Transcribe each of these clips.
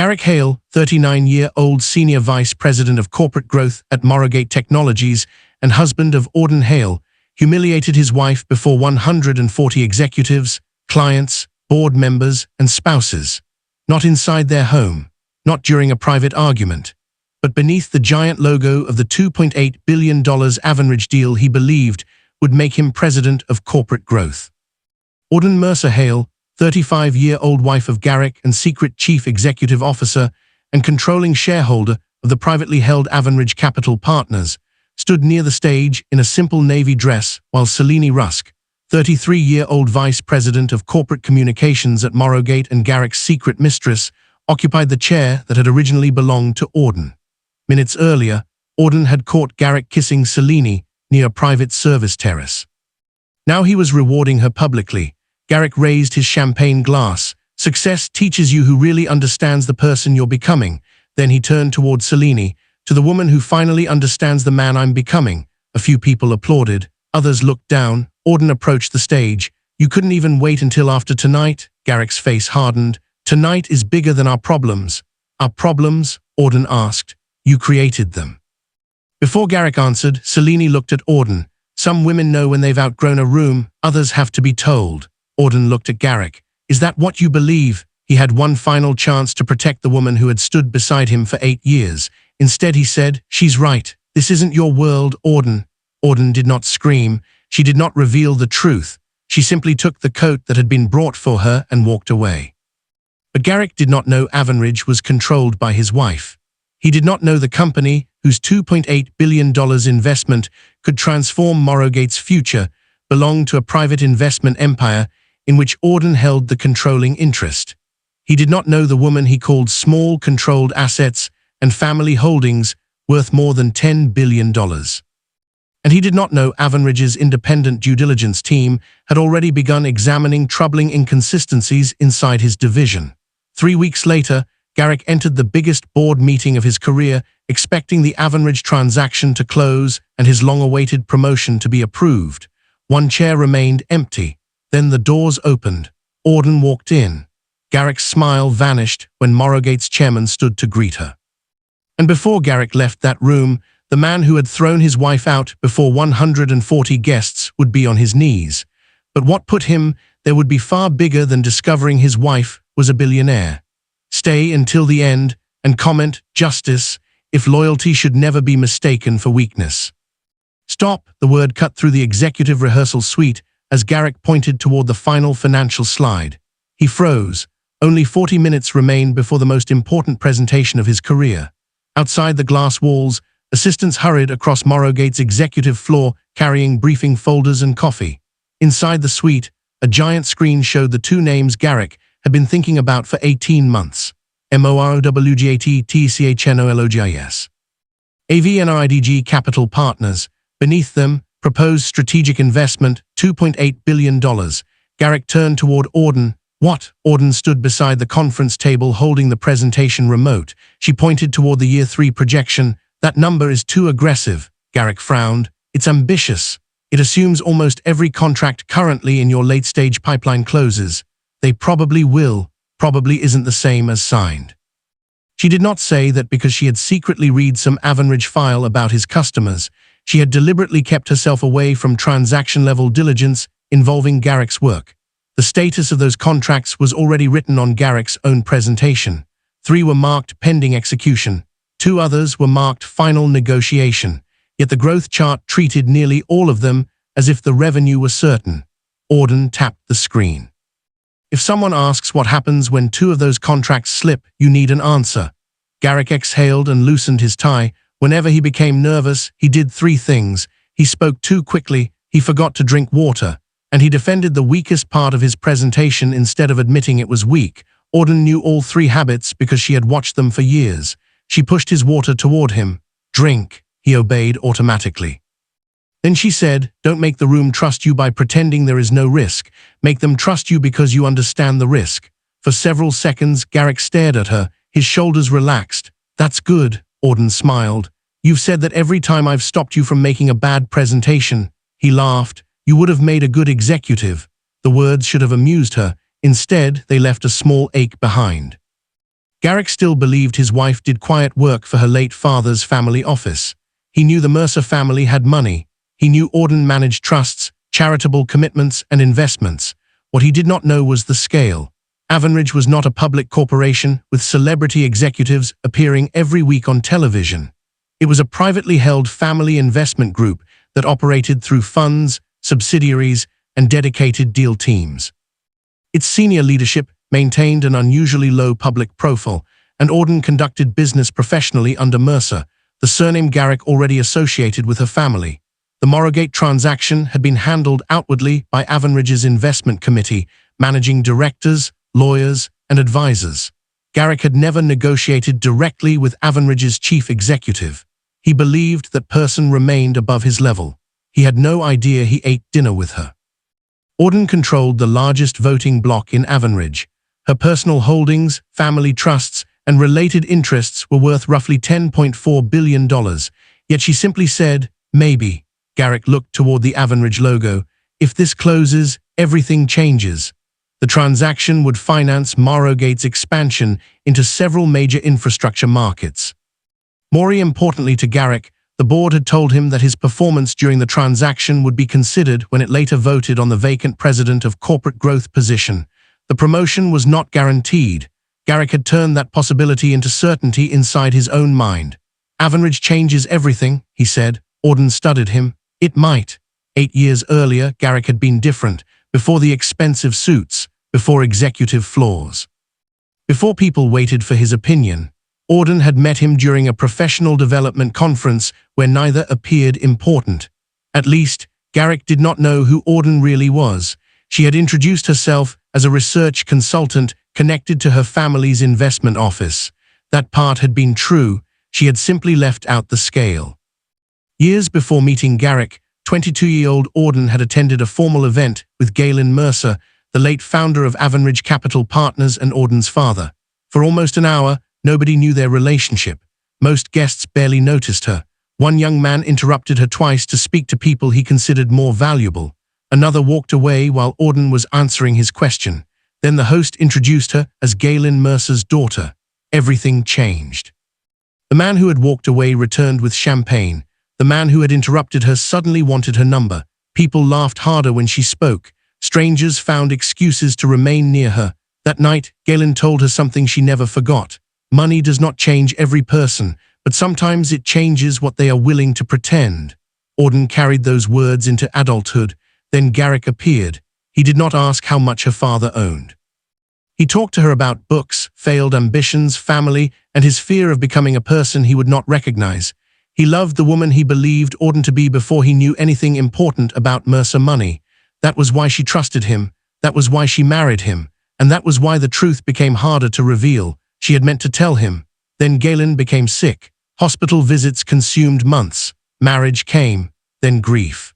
Garrick Hale, 39-year-old Senior Vice President of Corporate Growth at Morrowgate Technologies and husband of Auden Hale, humiliated his wife before 140 executives, clients, board members, and spouses. Not inside their home, not during a private argument, but beneath the giant logo of the $2.8 billion Avenridge deal he believed would make him president of corporate growth. Auden Mercer Hale, 35-year-old wife of Garrick and secret chief executive officer and controlling shareholder of the privately held Avenridge Capital Partners, stood near the stage in a simple navy dress while Selene, 33-year-old vice president of corporate communications at Morrowgate and Garrick's secret mistress, occupied the chair that had originally belonged to Auden. Minutes earlier, Auden had caught Garrick kissing Selene near a private service terrace. Now he was rewarding her publicly. Garrick raised his champagne glass. Success teaches you who really understands the person you're becoming. Then he turned toward Selene, to the woman who finally understands the man I'm becoming. A few people applauded. Others looked down. Auden approached the stage. You couldn't even wait until after tonight? Garrick's face hardened. Tonight is bigger than our problems. Our problems? Auden asked. You created them. Before Garrick answered, Selene looked at Auden. Some women know when they've outgrown a room, others have to be told. Auden looked at Garrick. Is that what you believe? He had one final chance to protect the woman who had stood beside him for 8 years. Instead he said, she's right. This isn't your world, Auden. Auden did not scream. She did not reveal the truth. She simply took the coat that had been brought for her and walked away. But Garrick did not know Avenridge was controlled by his wife. He did not know the company, whose $2.8 billion investment could transform Morrowgate's future, belonged to a private investment empire in which Auden held the controlling interest. He did not know the woman he called small controlled assets and family holdings worth more than $10 billion. And he did not know Avenridge's independent due diligence team had already begun examining troubling inconsistencies inside his division. 3 weeks later, Garrick entered the biggest board meeting of his career, expecting the Avenridge transaction to close and his long-awaited promotion to be approved. One chair remained empty. Then the doors opened. Auden walked in. Garrick's smile vanished when Morrowgate's chairman stood to greet her. And before Garrick left that room, the man who had thrown his wife out before 140 guests would be on his knees. But what put him there would be far bigger than discovering his wife was a billionaire. Stay until the end and comment, justice, if loyalty should never be mistaken for weakness. Stop, the word cut through the executive rehearsal suite as Garrick pointed toward the final financial slide. He froze. Only 40 minutes remained before the most important presentation of his career. Outside the glass walls, assistants hurried across Morrowgate's executive floor carrying briefing folders and coffee. Inside the suite, a giant screen showed the two names Garrick had been thinking about for 18 months. Morrowgate Avenridge Capital Partners. Beneath them, proposed strategic investment, $2.8 billion. Garrick turned toward Auden. What? Auden stood beside the conference table holding the presentation remote. She pointed toward the year 3 projection. That number is too aggressive. Garrick frowned. It's ambitious. It assumes almost every contract currently in your late-stage pipeline closes. They probably will. Probably isn't the same as signed. She did not say that because she had secretly read some Avenridge file about his customers. She had deliberately kept herself away from transaction-level diligence involving Garrick's work. The status of those contracts was already written on Garrick's own presentation. 3 were marked pending execution. 2 others were marked final negotiation. Yet the growth chart treated nearly all of them as if the revenue was certain. Auden tapped the screen. If someone asks what happens when 2 of those contracts slip, you need an answer. Garrick exhaled and loosened his tie. Whenever he became nervous, he did 3 things. He spoke too quickly, he forgot to drink water, and he defended the weakest part of his presentation instead of admitting it was weak. Auden knew all 3 habits because she had watched them for years. She pushed his water toward him. Drink. He obeyed automatically. Then she said, don't make the room trust you by pretending there is no risk. Make them trust you because you understand the risk. For several seconds, Garrick stared at her. His shoulders relaxed. That's good. Auden smiled. You've said that every time I've stopped you from making a bad presentation. He laughed. You would have made a good executive. The words should have amused her. Instead, they left a small ache behind. Garrick still believed his wife did quiet work for her late father's family office. He knew the Mercer family had money. He knew Auden managed trusts, charitable commitments, and investments. What he did not know was the scale. Avenridge was not a public corporation with celebrity executives appearing every week on television. It was a privately held family investment group that operated through funds, subsidiaries, and dedicated deal teams. Its senior leadership maintained an unusually low public profile, and Auden conducted business professionally under Mercer, the surname Garrick already associated with her family. The Morrowgate transaction had been handled outwardly by Avenridge's investment committee, managing directors, lawyers, and advisors. Garrick had never negotiated directly with Avenridge's chief executive. He believed that person remained above his level. He had no idea he ate dinner with her. Auden controlled the largest voting bloc in Avenridge. Her personal holdings, family trusts, and related interests were worth roughly $10.4 billion, yet she simply said, maybe. Garrick looked toward the Avenridge logo. If this closes, everything changes. The transaction would finance Morrowgate's expansion into several major infrastructure markets. More importantly to Garrick, the board had told him that his performance during the transaction would be considered when it later voted on the vacant president of corporate growth position. The promotion was not guaranteed. Garrick had turned that possibility into certainty inside his own mind. Avenridge changes everything, he said. Auden studied him. It might. 8 years earlier, Garrick had been different, before the expensive suits, before executive flaws. Before people waited for his opinion, Auden had met him during a professional development conference where neither appeared important. At least, Garrick did not know who Auden really was. She had introduced herself as a research consultant connected to her family's investment office. That part had been true. She had simply left out the scale. Years before meeting Garrick, 22-year-old Auden had attended a formal event with Auden Mercer, the late founder of Avenridge Capital Partners and Auden's father. For almost an hour, nobody knew their relationship. Most guests barely noticed her. One young man interrupted her twice to speak to people he considered more valuable. Another walked away while Auden was answering his question. Then the host introduced her as Auden Mercer's daughter. Everything changed. The man who had walked away returned with champagne. The man who had interrupted her suddenly wanted her number. People laughed harder when she spoke. Strangers found excuses to remain near her. That night, Auden told her something she never forgot. Money does not change every person, but sometimes it changes what they are willing to pretend. Auden carried those words into adulthood. Then Garrick appeared. He did not ask how much her father owned. He talked to her about books, failed ambitions, family, and his fear of becoming a person he would not recognize. He loved the woman he believed Auden to be before he knew anything important about Mercer money. That was why she trusted him. That was why she married him. And that was why the truth became harder to reveal. She had meant to tell him. Then Auden became sick. Hospital visits consumed months. Marriage came. Then grief.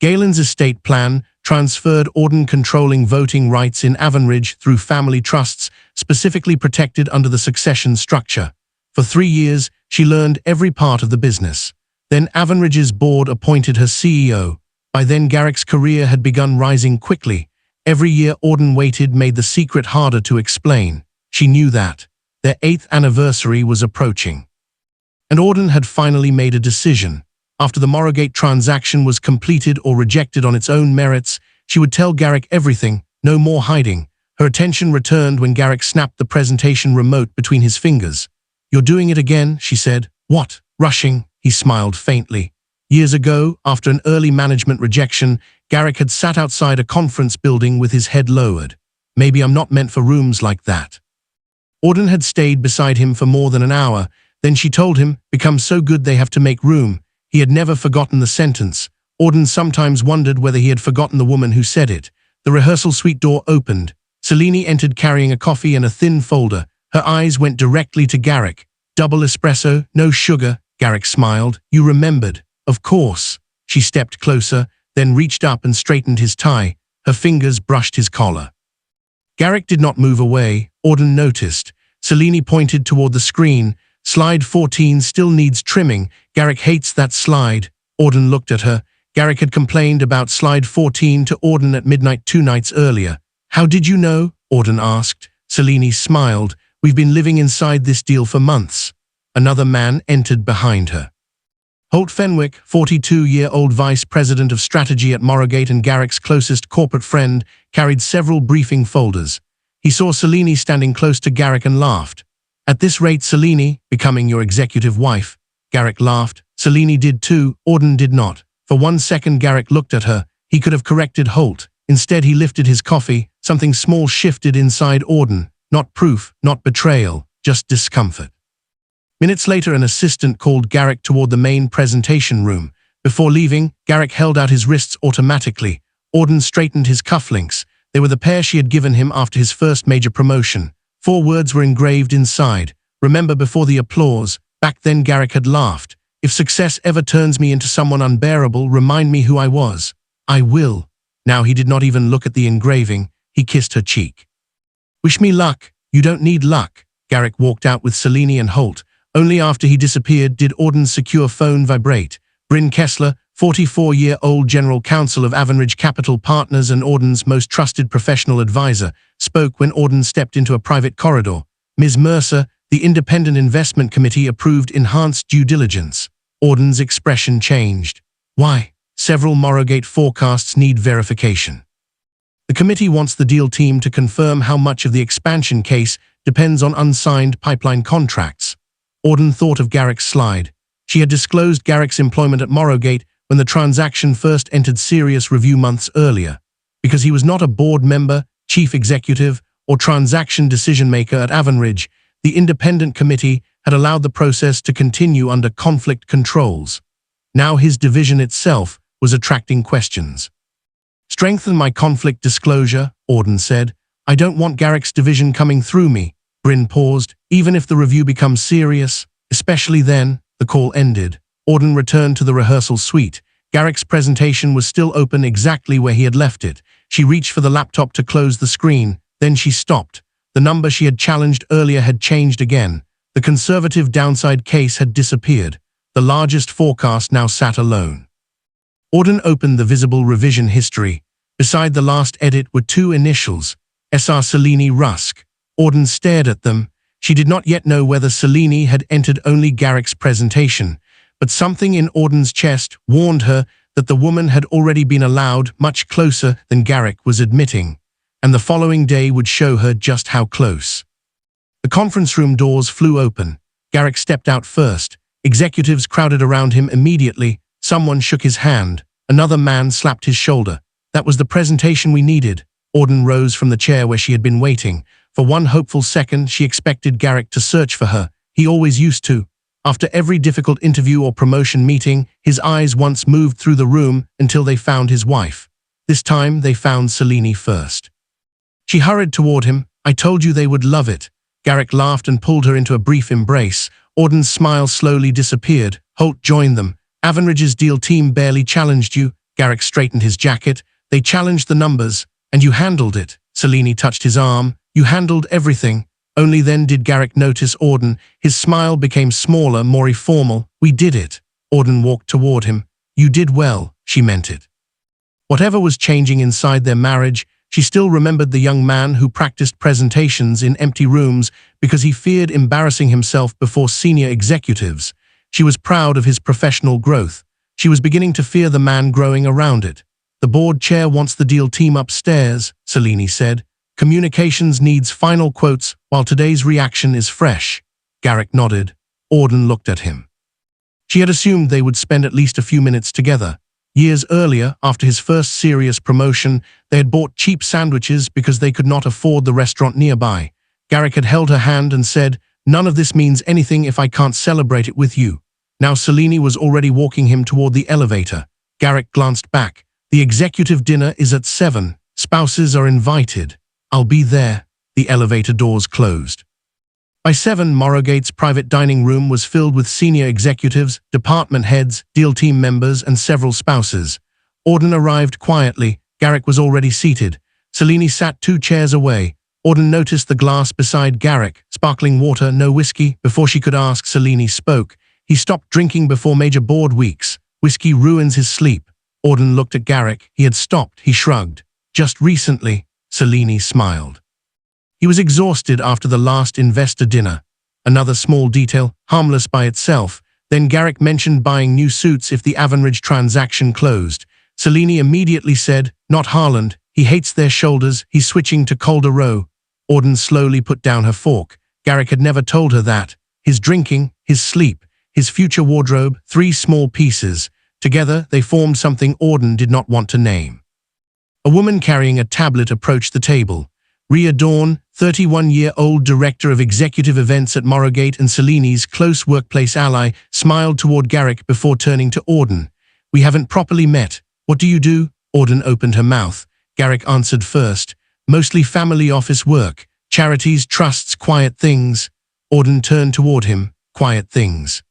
Auden's estate plan transferred Auden controlling voting rights in Avenridge through family trusts, specifically protected under the succession structure. For 3 years, she learned every part of the business. Then Avenridge's board appointed her CEO. By then Garrick's career had begun rising quickly. Every year Auden waited made the secret harder to explain. She knew that. Their 8th anniversary was approaching. And Auden had finally made a decision. After the Morrowgate transaction was completed or rejected on its own merits, she would tell Garrick everything, no more hiding. Her attention returned when Garrick snapped the presentation remote between his fingers. "You're doing it again," she said. "What? Rushing?" He smiled faintly. Years ago, after an early management rejection, Garrick had sat outside a conference building with his head lowered. "Maybe I'm not meant for rooms like that." Auden had stayed beside him for more than an hour. Then she told him, "Become so good they have to make room." He had never forgotten the sentence. Auden sometimes wondered whether he had forgotten the woman who said it. The rehearsal suite door opened. Selene entered carrying a coffee and a thin folder. Her eyes went directly to Garrick. "Double espresso, no sugar." Garrick smiled. "You remembered." "Of course." She stepped closer, then reached up and straightened his tie. Her fingers brushed his collar. Garrick did not move away. Auden noticed. Selene pointed toward the screen. "Slide 14 still needs trimming. Garrick hates that slide." Auden looked at her. Garrick had complained about slide 14 to Auden at midnight 2 nights earlier. "How did you know?" Auden asked. Selene smiled. We've been living inside this deal for months." Another man entered behind her. Holt Fenwick, 42-year-old vice president of strategy at Morrowgate and Garrick's closest corporate friend, carried several briefing folders. He saw Selene standing close to Garrick and laughed. "At this rate, Selene, becoming your executive wife." Garrick laughed. Selene did too. Auden did not. For 1 second Garrick looked at her. He could have corrected Holt. Instead he lifted his coffee. Something small shifted inside Auden. Not proof, not betrayal, just discomfort. Minutes later an assistant called Garrick toward the main presentation room. Before leaving, Garrick held out his wrists automatically. Auden straightened his cufflinks. They were the pair she had given him after his first major promotion. 4 words were engraved inside. "Remember before the applause." Back then Garrick had laughed. "If success ever turns me into someone unbearable, remind me who I was." "I will." Now he did not even look at the engraving. He kissed her cheek. "Wish me luck." "You don't need luck." Garrick walked out with Selene and Holt. Only after he disappeared did Auden's secure phone vibrate. Bryn Kessler, 44-year-old general counsel of Avenridge Capital Partners and Auden's most trusted professional advisor, spoke when Auden stepped into a private corridor. "Ms. Mercer, the Independent Investment Committee approved enhanced due diligence." Auden's expression changed. "Why?" "Several Morrowgate forecasts need verification. The committee wants the deal team to confirm how much of the expansion case depends on unsigned pipeline contracts." Auden thought of Garrick's slide. She had disclosed Garrick's employment at Morrowgate when the transaction first entered serious review months earlier. Because he was not a board member, chief executive, or transaction decision-maker at Avenridge, the independent committee had allowed the process to continue under conflict controls. Now his division itself was attracting questions. "Strengthen my conflict disclosure," Auden said. "I don't want Garrick's division coming through me." Bryn paused. "Even if the review becomes serious?" "Especially then." The call ended. Auden returned to the rehearsal suite. Garrick's presentation was still open exactly where he had left it. She reached for the laptop to close the screen. Then she stopped. The number she had challenged earlier had changed again. The conservative downside case had disappeared. The largest forecast now sat alone. Auden opened the visible revision history. Beside the last edit were 2 initials, SR Selene Rusk. Auden stared at them. She did not yet know whether Selene had entered only Garrick's presentation, but something in Auden's chest warned her that the woman had already been allowed much closer than Garrick was admitting, and the following day would show her just how close. The conference room doors flew open. Garrick stepped out first. Executives crowded around him immediately. Someone shook his hand. Another man slapped his shoulder. "That was the presentation we needed." Auden rose from the chair where she had been waiting. For one hopeful second, she expected Garrick to search for her. He always used to. After every difficult interview or promotion meeting, his eyes once moved through the room until they found his wife. This time, they found Selene first. She hurried toward him. "I told you they would love it." Garrick laughed and pulled her into a brief embrace. Auden's smile slowly disappeared. Holt joined them. "Avenridge's deal team barely challenged you." Garrick straightened his jacket. "They challenged the numbers, and you handled it." Selene touched his arm. "You handled everything." Only then did Garrick notice Auden. His smile became smaller, more formal. "We did it." Auden walked toward him. "You did well." She meant it. Whatever was changing inside their marriage, she still remembered the young man who practiced presentations in empty rooms because he feared embarrassing himself before senior executives. She was proud of his professional growth. She was beginning to fear the man growing around it. "The board chair wants the deal team upstairs," Selene said. "Communications needs final quotes while today's reaction is fresh." Garrick nodded. Auden looked at him. She had assumed they would spend at least a few minutes together. Years earlier, after his first serious promotion, they had bought cheap sandwiches because they could not afford the restaurant nearby. Garrick had held her hand and said, "None of this means anything if I can't celebrate it with you." Now Selene was already walking him toward the elevator. Garrick glanced back. "The executive dinner is at 7. Spouses are invited." "I'll be there." The elevator doors closed. By 7, Morrowgate's private dining room was filled with senior executives, department heads, deal team members, and several spouses. Auden arrived quietly. Garrick was already seated. Selene sat 2 chairs away. Auden noticed the glass beside Garrick, sparkling water, no whiskey. Before she could ask, Selene spoke. "He stopped drinking before major board weeks. Whiskey ruins his sleep." Auden looked at Garrick. He had stopped. He shrugged. "Just recently." Selene smiled. "He He was exhausted after the last investor dinner. Another small detail, harmless by itself. Then Garrick mentioned buying new suits if the Avenridge transaction closed. Selene immediately said, "Not Harland. He hates their shoulders. He's switching to colder row." Auden slowly put down her fork. Garrick had never told her that. His drinking, his sleep, his future wardrobe, 3 small pieces. Together, they formed something Auden did not want to name. A woman carrying a tablet approached the table. Rhea Dawn, 31-year-old director of executive events at Morrowgate and Selene's close workplace ally, smiled toward Garrick before turning to Auden. "We haven't properly met. What do you do?" Auden opened her mouth. Garrick answered first. "Mostly family office work. Charities, trusts, quiet things." Auden turned toward him. "Quiet things."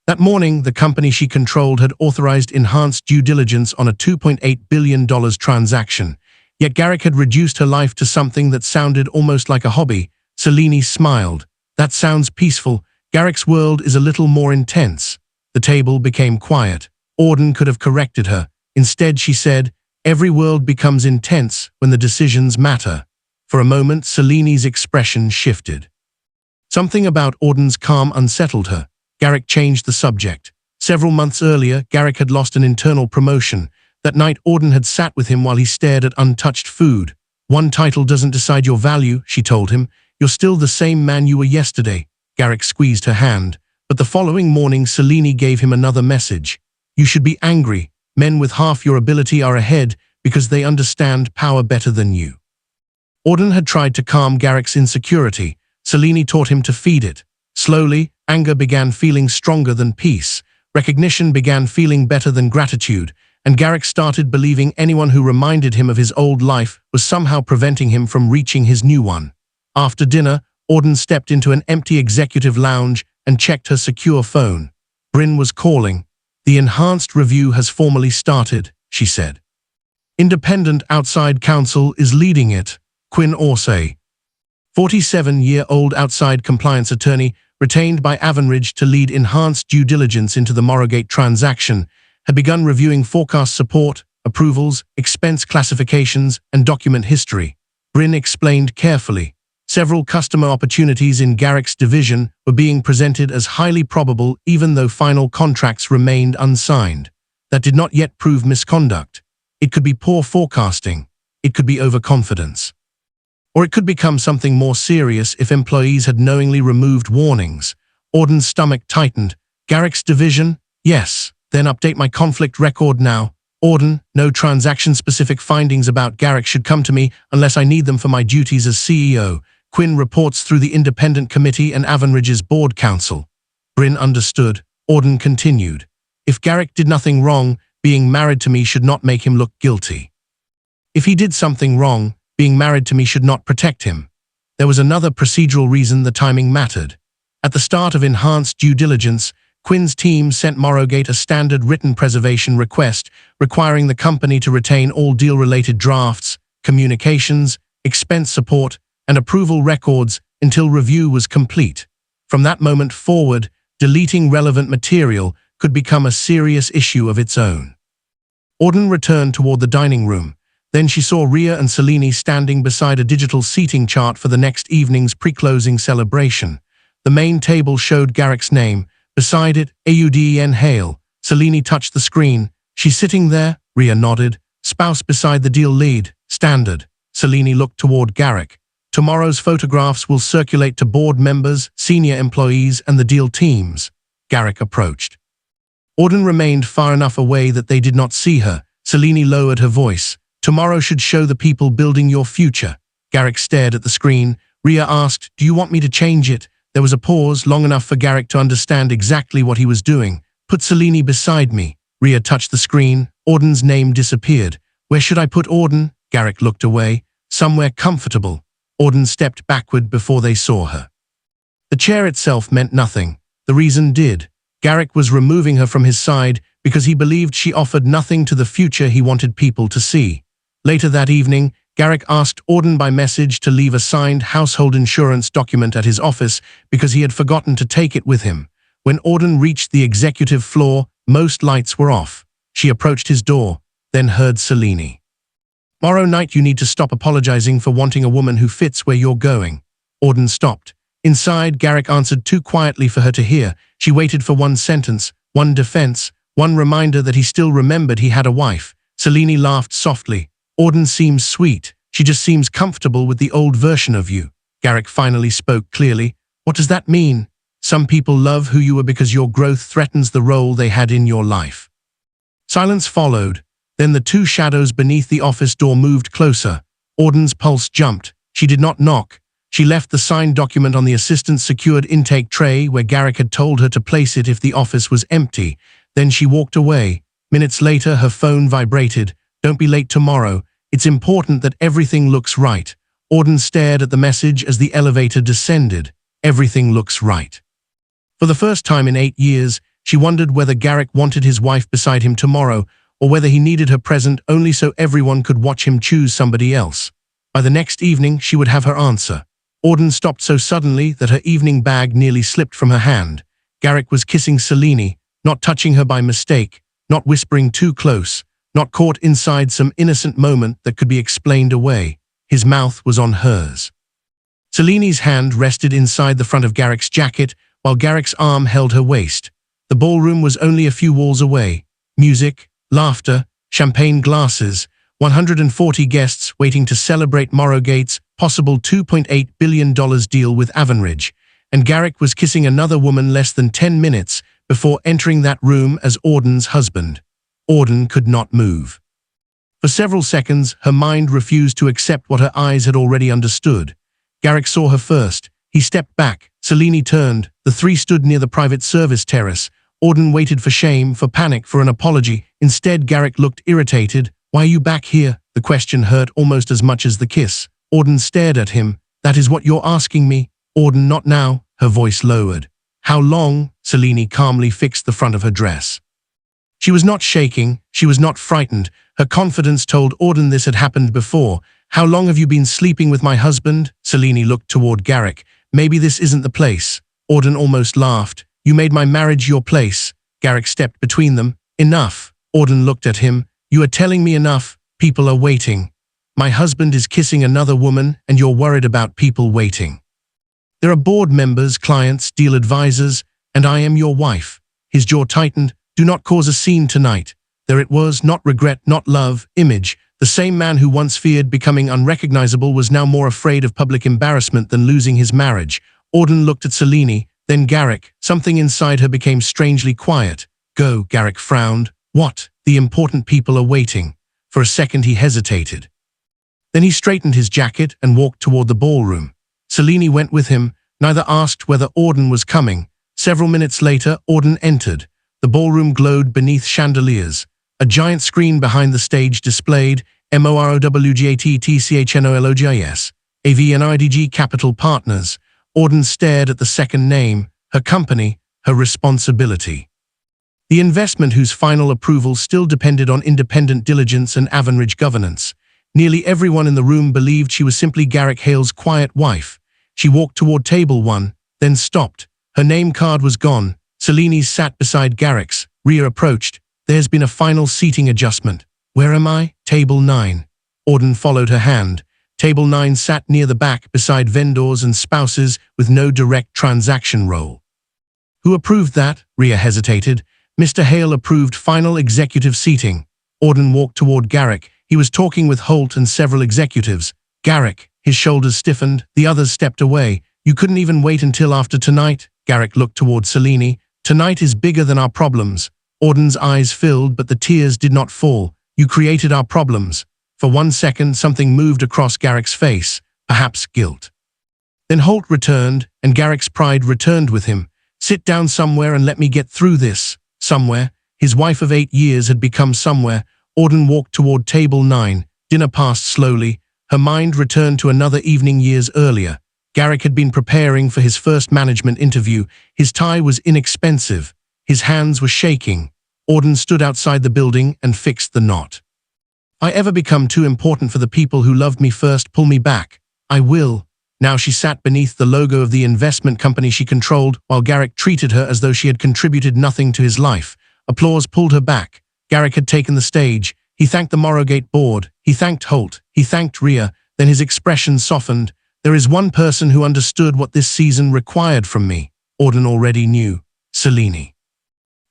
That morning, the company she controlled had authorized enhanced due diligence on a $2.8 billion transaction. Yet Garrick had reduced her life to something that sounded almost like a hobby. Selene smiled. "That sounds peaceful. Garrick's world is a little more intense." The table became quiet. Auden could have corrected her. Instead, she said, "Every world becomes intense when the decisions matter." For a moment, Selene's expression shifted. Something about Auden's calm unsettled her. Garrick changed the subject. Several months earlier, Garrick had lost an internal promotion. That night, Auden had sat with him while he stared at untouched food. "One title doesn't decide your value," she told him. "You're still the same man you were yesterday." Garrick squeezed her hand. But the following morning, Selene gave him another message. "You should be angry. Men with half your ability are ahead because they understand power better than you." Auden had tried to calm Garrick's insecurity. Selene taught him to feed it. Slowly, anger began feeling stronger than peace. Recognition began feeling better than gratitude. And Garrick started believing anyone who reminded him of his old life was somehow preventing him from reaching his new one. After dinner, Auden stepped into an empty executive lounge and checked her secure phone. Bryn was calling. "The enhanced review has formally started," she said. "Independent outside counsel is leading it." Quinn Orsay, 47-year-old outside compliance attorney retained by Avenridge to lead enhanced due diligence into the Morrowgate transaction, had begun reviewing forecast support, approvals, expense classifications, and document history. Bryn explained carefully. Several customer opportunities in Garrick's division were being presented as highly probable even though final contracts remained unsigned. That did not yet prove misconduct. It could be poor forecasting. It could be overconfidence. Or it could become something more serious if employees had knowingly removed warnings. Auden's stomach tightened. "Garrick's division? Yes. Then update my conflict record now." "Auden, no transaction-specific findings about Garrick should come to me unless I need them for my duties as CEO. Quinn reports through the independent committee and Avenridge's board counsel." Bryn understood. Auden continued. "If Garrick did nothing wrong, being married to me should not make him look guilty. If he did something wrong, being married to me should not protect him." There was another procedural reason the timing mattered. At the start of enhanced due diligence, Quinn's team sent Morrowgate a standard written preservation request requiring the company to retain all deal-related drafts, communications, expense support, and approval records until review was complete. From that moment forward, deleting relevant material could become a serious issue of its own. Auden returned toward the dining room. Then she saw Rhea and Selene standing beside a digital seating chart for the next evening's pre-closing celebration. The main table showed Garrick's name. Beside it, Auden Hale. Selene touched the screen. "She's sitting there?" Rhea nodded. "Spouse beside the deal lead. Standard." Selene looked toward Garrick. "Tomorrow's photographs will circulate to board members, senior employees, and the deal teams." Garrick approached. Auden remained far enough away that they did not see her. Selene lowered her voice. "Tomorrow should show the people building your future." Garrick stared at the screen. Rhea asked, "Do you want me to change it?" There was a pause, long enough for Garrick to understand exactly what he was doing. "Put Selene beside me." Rhea touched the screen. Auden's name disappeared. "Where should I put Auden?" Garrick looked away. "Somewhere comfortable." Auden stepped backward before they saw her. The chair itself meant nothing. The reason did. Garrick was removing her from his side because he believed she offered nothing to the future he wanted people to see. Later that evening, Garrick asked Auden by message to leave a signed household insurance document at his office because he had forgotten to take it with him. When Auden reached the executive floor, most lights were off. She approached his door, then heard Selene. Tomorrow night you need to stop apologizing for wanting a woman who fits where you're going. Auden stopped. Inside, Garrick answered too quietly for her to hear. She waited for one sentence, one defense, one reminder that he still remembered he had a wife. Selene laughed softly. Auden seems sweet. She just seems comfortable with the old version of you. Garrick finally spoke clearly. What does that mean? Some people love who you are because your growth threatens the role they had in your life. Silence followed. Then the two shadows beneath the office door moved closer. Auden's pulse jumped. She did not knock. She left the signed document on the assistant's secured intake tray where Garrick had told her to place it if the office was empty. Then she walked away. Minutes later, her phone vibrated. Don't be late tomorrow. It's important that everything looks right. Auden stared at the message as the elevator descended. Everything looks right. For the first time in 8 years, she wondered whether Garrick wanted his wife beside him tomorrow or whether he needed her present only so everyone could watch him choose somebody else. By the next evening, she would have her answer. Auden stopped so suddenly that her evening bag nearly slipped from her hand. Garrick was kissing Selene, not touching her by mistake, not whispering too close, not caught inside some innocent moment that could be explained away. His mouth was on hers. Selene's hand rested inside the front of Garrick's jacket, while Garrick's arm held her waist. The ballroom was only a few walls away. Music, laughter, champagne glasses, 140 guests waiting to celebrate Morrowgate's possible $2.8 billion deal with Avenridge, and Garrick was kissing another woman less than 10 minutes before entering that room as Auden's husband. Auden could not move. For several seconds, her mind refused to accept what her eyes had already understood. Garrick saw her first. He stepped back. Selene turned. The three stood near the private service terrace. Auden waited for shame, for panic, for an apology. Instead, Garrick looked irritated. Why are you back here? The question hurt almost as much as the kiss. Auden stared at him. That is what you're asking me? Auden, not now. Her voice lowered. How long? Selene calmly fixed the front of her dress. She was not shaking. She was not frightened. Her confidence told Auden this had happened before. How long have you been sleeping with my husband? Selene looked toward Garrick. Maybe this isn't the place. Auden almost laughed. You made my marriage your place. Garrick stepped between them. Enough. Auden looked at him. You are telling me enough. People are waiting. My husband is kissing another woman and you're worried about people waiting. There are board members, clients, deal advisors, and I am your wife. His jaw tightened. Do not cause a scene tonight. There it was, not regret, not love, image. The same man who once feared becoming unrecognizable was now more afraid of public embarrassment than losing his marriage. Auden looked at Selene, then Garrick. Something inside her became strangely quiet. Go, Garrick frowned. What? The important people are waiting. For a second he hesitated. Then he straightened his jacket and walked toward the ballroom. Selene went with him. Neither asked whether Auden was coming. Several minutes later, Auden entered. The ballroom glowed beneath chandeliers. A giant screen behind the stage displayed Morrowgate Avenridge Capital Partners. Auden stared at the second name, her company, her responsibility. The investment whose final approval still depended on independent diligence and Avenridge governance. Nearly everyone in the room believed she was simply Garrick Hale's quiet wife. She walked toward table 1, then stopped. Her name card was gone. Selene sat beside Garrick's. Rhea approached. There's been a final seating adjustment. Where am I? Table 9. Auden followed her hand. Table 9 sat near the back beside vendors and spouses with no direct transaction role. Who approved that? Rhea hesitated. Mr. Hale approved final executive seating. Auden walked toward Garrick. He was talking with Holt and several executives. Garrick, his shoulders stiffened. The others stepped away. You couldn't even wait until after tonight? Garrick looked toward Selene. Tonight is bigger than our problems. Auden's eyes filled, but the tears did not fall. You created our problems. For 1 second, something moved across Garrick's face, perhaps guilt. Then Holt returned, and Garrick's pride returned with him. Sit down somewhere and let me get through this. Somewhere. His wife of 8 years had become somewhere. Auden walked toward table 9. Dinner passed slowly. Her mind returned to another evening years earlier. Garrick had been preparing for his first management interview. His tie was inexpensive. His hands were shaking. Auden stood outside the building and fixed the knot. I ever become too important for the people who loved me first, pull me back. I will. Now she sat beneath the logo of the investment company she controlled while Garrick treated her as though she had contributed nothing to his life. Applause pulled her back. Garrick had taken the stage. He thanked the Morrowgate board. He thanked Holt. He thanked Rhea. Then his expression softened. There is one person who understood what this season required from me. Auden already knew. Selene.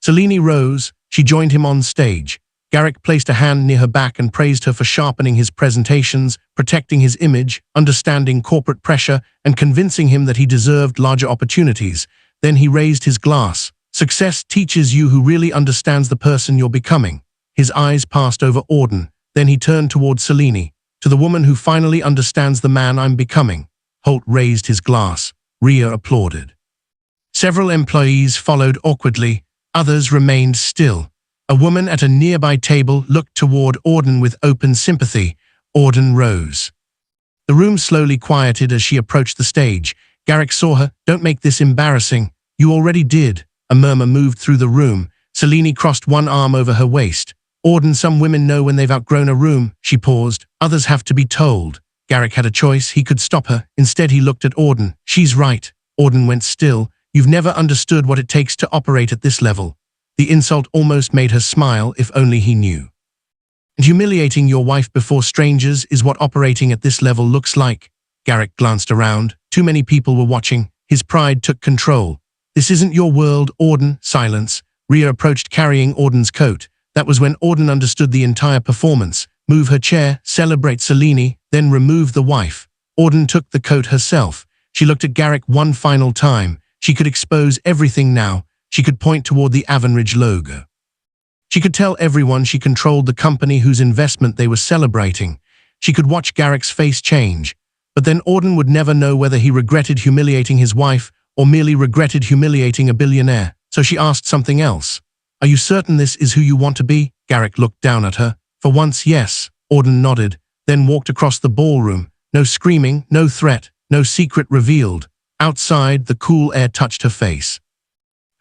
Selene rose. She joined him on stage. Garrick placed a hand near her back and praised her for sharpening his presentations, protecting his image, understanding corporate pressure, and convincing him that he deserved larger opportunities. Then he raised his glass. Success teaches you who really understands the person you're becoming. His eyes passed over Auden. Then he turned toward Selene. To the woman who finally understands the man I'm becoming. Holt raised his glass. Rhea applauded. Several employees followed awkwardly. Others remained still. A woman at a nearby table looked toward Auden with open sympathy. Auden rose. The room slowly quieted as she approached the stage. Garrick saw her. Don't make this embarrassing. You already did. A murmur moved through the room. Selene crossed one arm over her waist. Auden, some women know when they've outgrown a room. She paused. Others have to be told. Garrick had a choice. He could stop her. Instead, he looked at Auden. She's right. Auden went still. You've never understood what it takes to operate at this level. The insult almost made her smile, if only he knew. And humiliating your wife before strangers is what operating at this level looks like. Garrick glanced around. Too many people were watching. His pride took control. This isn't your world, Auden. Silence. Rhea approached carrying Auden's coat. That was when Auden understood the entire performance. Move her chair, celebrate Selene, then remove the wife. Auden took the coat herself. She looked at Garrick one final time. She could expose everything now. She could point toward the Avenridge logo. She could tell everyone she controlled the company whose investment they were celebrating. She could watch Garrick's face change. But then Auden would never know whether he regretted humiliating his wife or merely regretted humiliating a billionaire. So she asked something else. Are you certain this is who you want to be? Garrick looked down at her. For once, yes. Auden nodded, then walked across the ballroom. No screaming, no threat, no secret revealed. Outside, the cool air touched her face.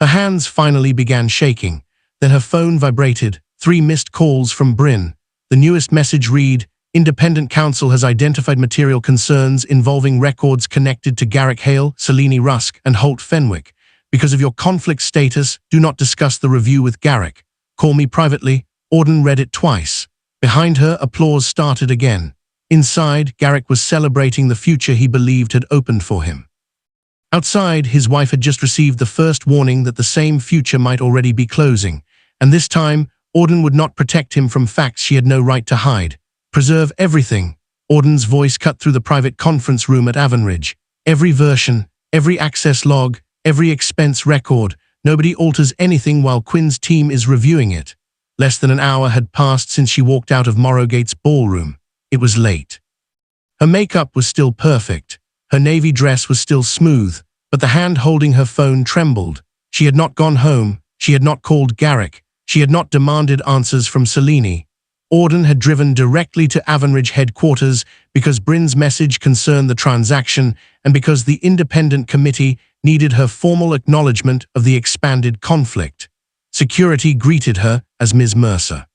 Her hands finally began shaking. Then her phone vibrated. 3 missed calls from Bryn. The newest message read, Independent Counsel has identified material concerns involving records connected to Garrick Hale, Selene Rusk, and Holt Fenwick. Because of your conflict status, do not discuss the review with Garrick. Call me privately. Auden read it twice. Behind her, applause started again. Inside, Garrick was celebrating the future he believed had opened for him. Outside, his wife had just received the first warning that the same future might already be closing. And this time, Auden would not protect him from facts she had no right to hide. Preserve everything. Auden's voice cut through the private conference room at Avenridge. Every version, every access log, every expense record. Nobody alters anything while Quinn's team is reviewing it. Less than an hour had passed since she walked out of Morrowgate's ballroom. It was late. Her makeup was still perfect. Her navy dress was still smooth, but the hand holding her phone trembled. She had not gone home. She had not called Garrick. She had not demanded answers from Selene. Auden had driven directly to Avenridge headquarters because Bryn's message concerned the transaction and because the independent committee needed her formal acknowledgement of the expanded conflict. Security greeted her as Ms. Mercer.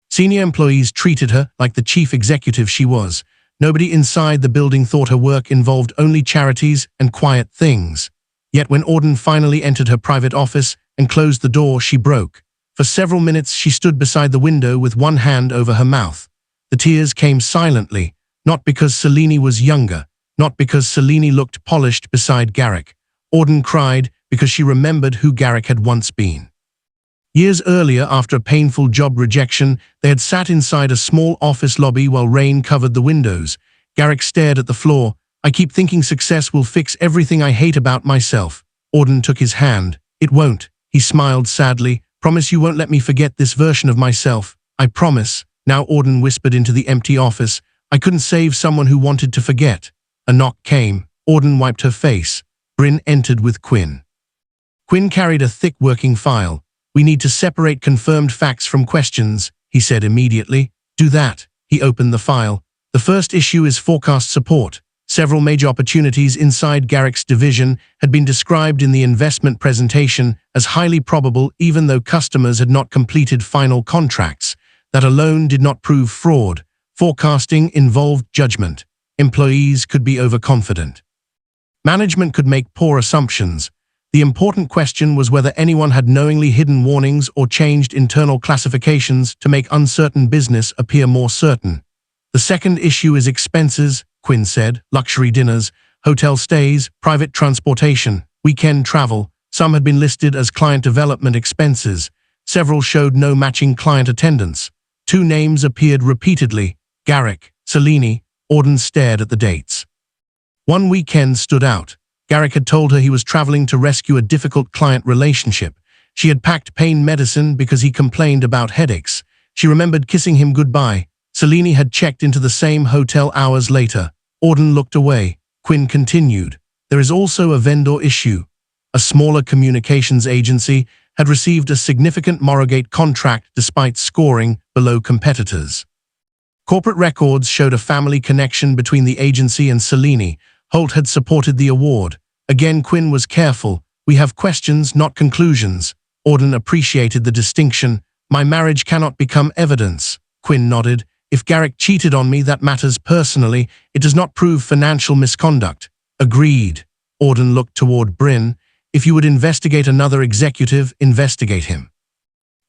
Senior employees treated her like the chief executive she was. Nobody inside the building thought her work involved only charities and quiet things. Yet when Auden finally entered her private office and closed the door, she broke. For several minutes, she stood beside the window with one hand over her mouth. The tears came silently, not because Selene was younger, not because Selene looked polished beside Garrick. Auden cried because she remembered who Garrick had once been. Years earlier, after a painful job rejection, they had sat inside a small office lobby while rain covered the windows. Garrick stared at the floor. I keep thinking success will fix everything I hate about myself. Auden took his hand. It won't. He smiled sadly. Promise you won't let me forget this version of myself. I promise. Now Auden whispered into the empty office. I couldn't save someone who wanted to forget. A knock came. Auden wiped her face. Bryn entered with Quinn. Quinn carried a thick working file. We need to separate confirmed facts from questions, he said immediately. Do that. He opened the file. The first issue is forecast support. Several major opportunities inside Garrick's division had been described in the investment presentation as highly probable even though customers had not completed final contracts. That alone did not prove fraud. Forecasting involved judgment. Employees could be overconfident. Management could make poor assumptions. The important question was whether anyone had knowingly hidden warnings or changed internal classifications to make uncertain business appear more certain. The second issue is expenses, Quinn said, luxury dinners, hotel stays, private transportation, weekend travel. Some had been listed as client development expenses. Several showed no matching client attendance. 2 names appeared repeatedly, Garrick, Selene. Auden stared at the dates. One weekend stood out. Garrick had told her he was traveling to rescue a difficult client relationship. She had packed pain medicine because he complained about headaches. She remembered kissing him goodbye. Selene had checked into the same hotel hours later. Auden looked away. Quinn continued. There is also a vendor issue. A smaller communications agency had received a significant Morrowgate contract despite scoring below competitors. Corporate records showed a family connection between the agency and Selene. Holt had supported the award. Again, Quinn was careful. We have questions, not conclusions. Auden appreciated the distinction. My marriage cannot become evidence. Quinn nodded. If Garrick cheated on me, that matters personally. It does not prove financial misconduct. Agreed. Auden looked toward Bryn. If you would investigate another executive, investigate him.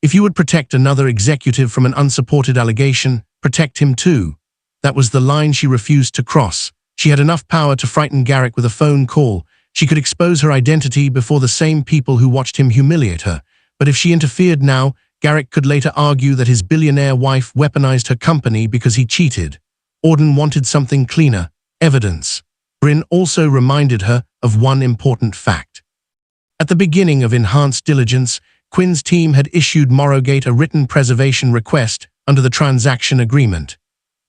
If you would protect another executive from an unsupported allegation, protect him too. That was the line she refused to cross. She had enough power to frighten Garrick with a phone call. She could expose her identity before the same people who watched him humiliate her. But if she interfered now, Garrick could later argue that his billionaire wife weaponized her company because he cheated. Auden wanted something cleaner, evidence. Bryn also reminded her of one important fact. At the beginning of enhanced diligence, Quinn's team had issued Morrowgate a written preservation request under the transaction agreement.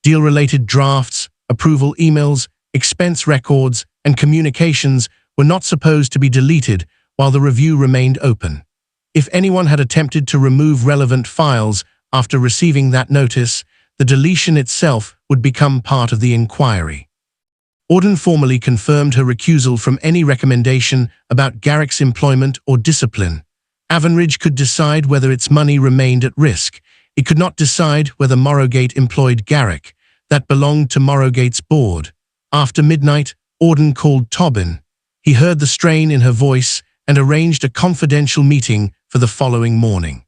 Deal-related drafts, approval emails, expense records, and communications were not supposed to be deleted while the review remained open. If anyone had attempted to remove relevant files after receiving that notice, the deletion itself would become part of the inquiry. Auden formally confirmed her recusal from any recommendation about Garrick's employment or discipline. Avenridge could decide whether its money remained at risk. It could not decide whether Morrowgate employed Garrick. That belonged to Morrowgate's board. After midnight, Auden called Tobin. He heard the strain in her voice and arranged a confidential meeting for the following morning.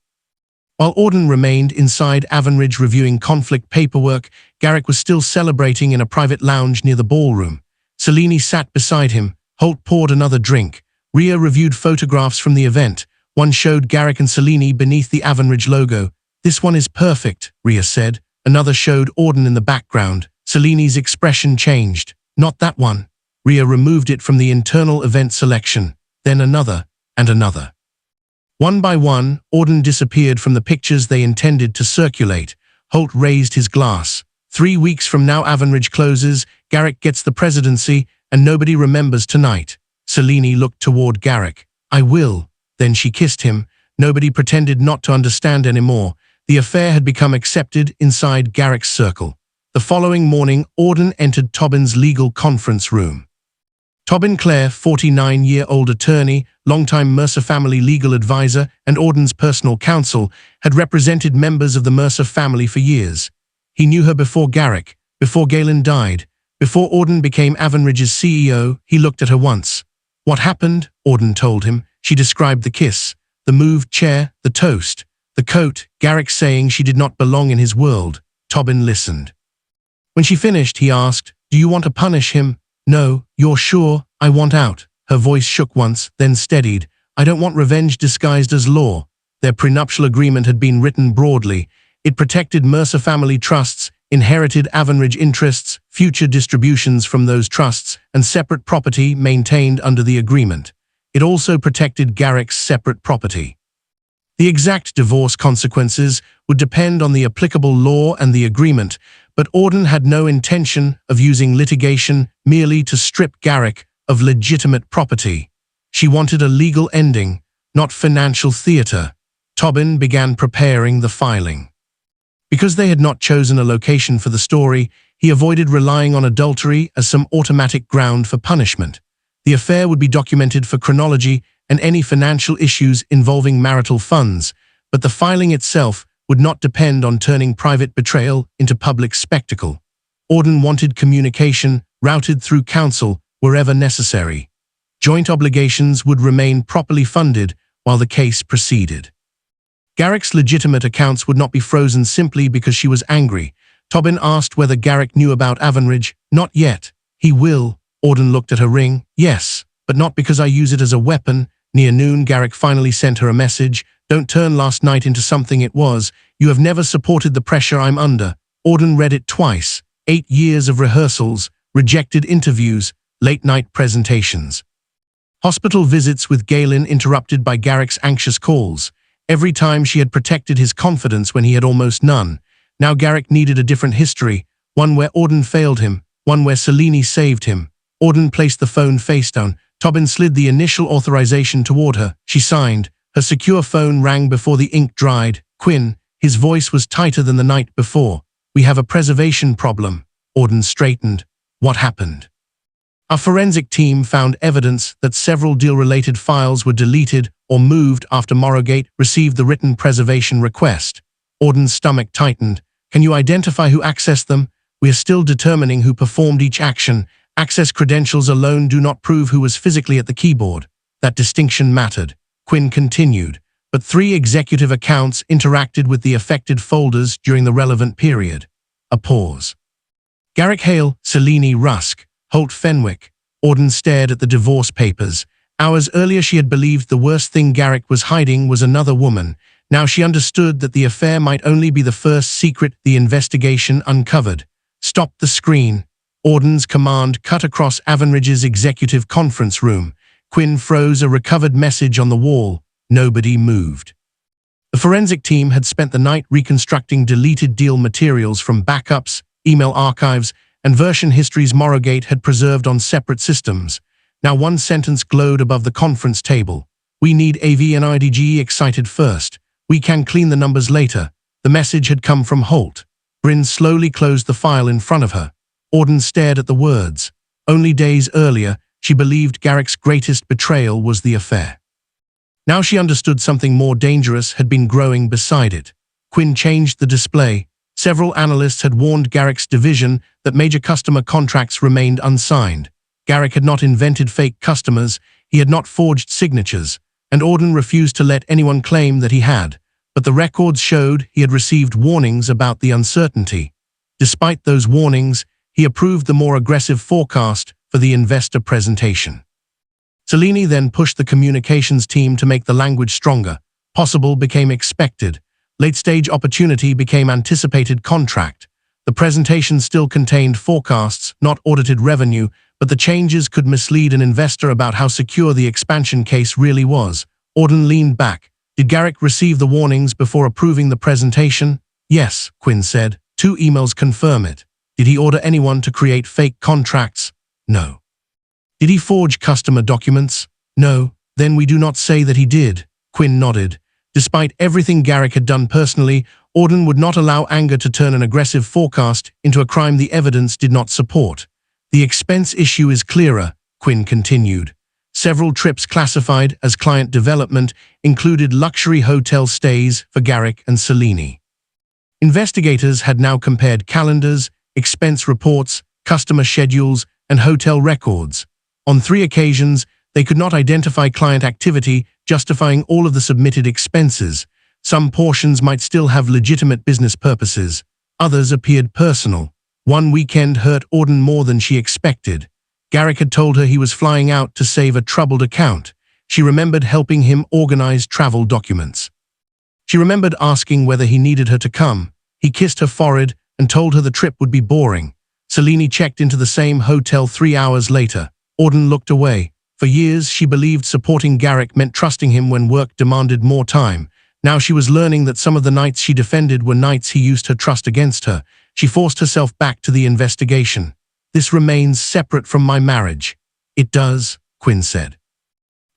While Auden remained inside Avenridge reviewing conflict paperwork, Garrick was still celebrating in a private lounge near the ballroom. Selene sat beside him. Holt poured another drink. Rhea reviewed photographs from the event. One showed Garrick and Selene beneath the Avenridge logo. This one is perfect, Rhea said. Another showed Auden in the background. Selene's expression changed. Not that one. Rhea removed it from the internal event selection. Then another, and another. One by one, Auden disappeared from the pictures they intended to circulate. Holt raised his glass. 3 weeks from now Avenridge closes, Garrick gets the presidency, and nobody remembers tonight. Selene looked toward Garrick. I will. Then she kissed him. Nobody pretended not to understand anymore. The affair had become accepted inside Garrick's circle. The following morning, Auden entered Tobin's legal conference room. Tobin Clare, 49-year-old attorney, longtime Mercer family legal advisor, and Auden's personal counsel, had represented members of the Mercer family for years. He knew her before Garrick, before Galen died, before Auden became Avenridge's CEO. He looked at her once. What happened? Auden told him. She described the kiss, the moved chair, the toast, the coat, Garrick saying she did not belong in his world. Tobin listened. When she finished, he asked, Do you want to punish him? No, you're sure? I want out. Her voice shook once, then steadied. I don't want revenge disguised as law. Their prenuptial agreement had been written broadly. It protected Mercer family trusts, inherited Avenridge interests, future distributions from those trusts, and separate property maintained under the agreement. It also protected Garrick's separate property. The exact divorce consequences would depend on the applicable law and the agreement, but Auden had no intention of using litigation merely to strip Garrick of legitimate property. She wanted a legal ending, not financial theater. Tobin began preparing the filing. Because they had not chosen a location for the story, he avoided relying on adultery as some automatic ground for punishment. The affair would be documented for chronology and any financial issues involving marital funds, but the filing itself would not depend on turning private betrayal into public spectacle. Auden wanted communication routed through counsel wherever necessary. Joint obligations would remain properly funded while the case proceeded. Garrick's legitimate accounts would not be frozen simply because she was angry. Tobin asked whether Garrick knew about Avenridge. Not yet. He will. Auden looked at her ring. Yes, but not because I use it as a weapon. Near noon, Garrick finally sent her a message. Don't turn last night into something it was. You have never supported the pressure I'm under. Auden read it twice. 8 years of rehearsals, rejected interviews, late-night presentations. Hospital visits with Galen interrupted by Garrick's anxious calls. Every time she had protected his confidence when he had almost none. Now Garrick needed a different history, one where Auden failed him, one where Selene saved him. Auden placed the phone face down. Tobin slid the initial authorization toward her. She signed. Her secure phone rang before the ink dried. Quinn, his voice was tighter than the night before. We have a preservation problem. Auden straightened. What happened? Our forensic team found evidence that several deal-related files were deleted or moved after Morrowgate received the written preservation request. Auden's stomach tightened. Can you identify who accessed them? We are still determining who performed each action. Access credentials alone do not prove who was physically at the keyboard. That distinction mattered. Quinn continued. But 3 executive accounts interacted with the affected folders during the relevant period. A pause. Garrick Hale, Selene Rusk, Holt Fenwick. Auden stared at the divorce papers. Hours earlier she had believed the worst thing Garrick was hiding was another woman. Now she understood that the affair might only be the first secret the investigation uncovered. Stop the screen. Auden's command cut across Avenridge's executive conference room. Quinn froze a recovered message on the wall. Nobody moved. The forensic team had spent the night reconstructing deleted deal materials from backups, email archives, and version histories Morrowgate had preserved on separate systems. Now one sentence glowed above the conference table. We need AV and IDG excited first. We can clean the numbers later. The message had come from Holt. Bryn slowly closed the file in front of her. Auden stared at the words. Only days earlier, she believed Garrick's greatest betrayal was the affair. Now she understood something more dangerous had been growing beside it. Quinn changed the display. Several analysts had warned Garrick's division that major customer contracts remained unsigned. Garrick had not invented fake customers, he had not forged signatures, and Auden refused to let anyone claim that he had. But the records showed he had received warnings about the uncertainty. Despite those warnings, he approved the more aggressive forecast for the investor presentation. Selene then pushed the communications team to make the language stronger. Possible became expected. Late-stage opportunity became anticipated contract. The presentation still contained forecasts, not audited revenue, but the changes could mislead an investor about how secure the expansion case really was. Auden leaned back. Did Garrick receive the warnings before approving the presentation? Yes, Quinn said. 2 emails confirm it. Did he order anyone to create fake contracts? No. Did he forge customer documents? No. Then we do not say that he did. Quinn nodded. Despite everything Garrick had done personally, Auden would not allow anger to turn an aggressive forecast into a crime the evidence did not support. The expense issue is clearer, Quinn continued. Several trips classified as client development included luxury hotel stays for Garrick and Selene. Investigators had now compared calendars, expense reports, customer schedules, and hotel records. On 3 occasions, they could not identify client activity justifying all of the submitted expenses. Some portions might still have legitimate business purposes. Others appeared personal. One weekend hurt Auden more than she expected. Garrick had told her he was flying out to save a troubled account. She remembered helping him organize travel documents. She remembered asking whether he needed her to come. He kissed her forehead and told her the trip would be boring. Selene checked into the same hotel 3 hours later. Auden looked away. For years, she believed supporting Garrick meant trusting him when work demanded more time. Now she was learning that some of the nights she defended were nights he used her trust against her. She forced herself back to the investigation. This remains separate from my marriage. It does, Quinn said.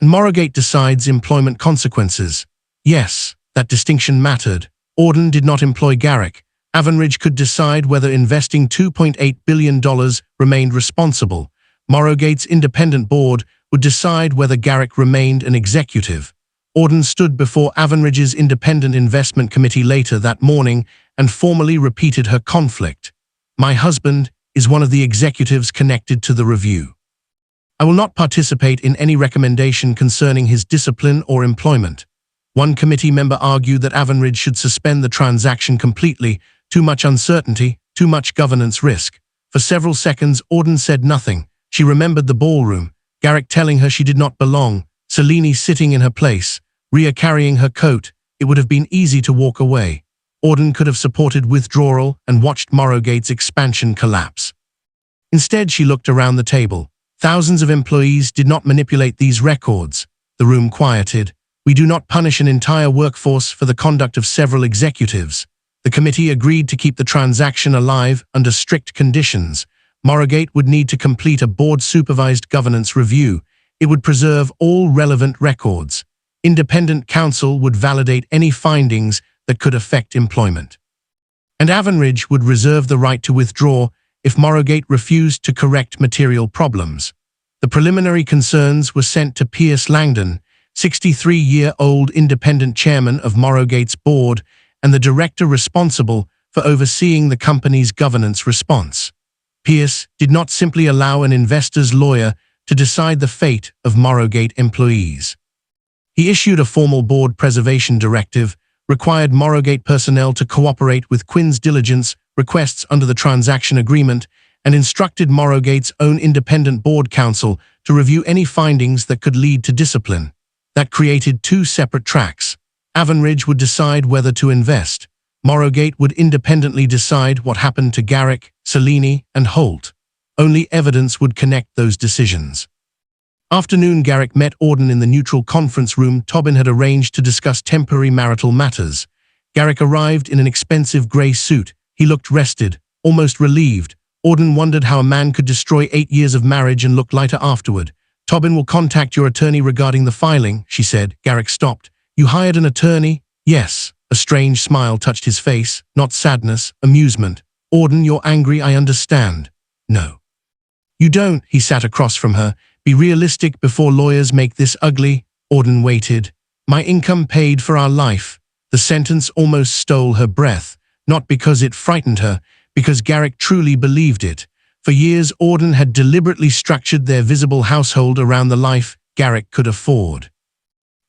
And Morrowgate decides employment consequences. Yes, that distinction mattered. Auden did not employ Garrick. Avenridge could decide whether investing $2.8 billion remained responsible. Morrowgate's independent board would decide whether Garrick remained an executive. Auden stood before Avenridge's independent investment committee later that morning and formally repeated her conflict. My husband is one of the executives connected to the review. I will not participate in any recommendation concerning his discipline or employment. One committee member argued that Avenridge should suspend the transaction completely. Too much uncertainty, too much governance risk. For several seconds, Auden said nothing. She remembered the ballroom, Garrick telling her she did not belong, Selene sitting in her place, Rhea carrying her coat. It would have been easy to walk away. Auden could have supported withdrawal and watched Morrowgate's expansion collapse. Instead, she looked around the table. Thousands of employees did not manipulate these records. The room quieted. We do not punish an entire workforce for the conduct of several executives. The committee agreed to keep the transaction alive under strict conditions. Morrowgate would need to complete a board-supervised governance review. It would preserve all relevant records. Independent counsel would validate any findings that could affect employment. And Avenridge would reserve the right to withdraw if Morrowgate refused to correct material problems. The preliminary concerns were sent to Piers Langdon, 63-year-old independent chairman of Morrowgate's board and the director responsible for overseeing the company's governance response. Piers did not simply allow an investor's lawyer to decide the fate of Morrowgate employees. He issued a formal board preservation directive, required Morrowgate personnel to cooperate with Quinn's diligence requests under the transaction agreement, and instructed Morrowgate's own independent board counsel to review any findings that could lead to discipline. That created two separate tracks. Avenridge would decide whether to invest. Morrowgate would independently decide what happened to Garrick, Selene, and Holt. Only evidence would connect those decisions. Afternoon, Garrick met Auden in the neutral conference room Tobin had arranged to discuss temporary marital matters. Garrick arrived in an expensive grey suit. He looked rested, almost relieved. Auden wondered how a man could destroy 8 years of marriage and look lighter afterward. Tobin will contact your attorney regarding the filing, she said. Garrick stopped. You hired an attorney? Yes. A strange smile touched his face, not sadness, amusement. Auden, you're angry, I understand. No. You don't, he sat across from her. Be realistic before lawyers make this ugly. Auden waited. My income paid for our life. The sentence almost stole her breath, not because it frightened her, because Garrick truly believed it. For years, Auden had deliberately structured their visible household around the life Garrick could afford.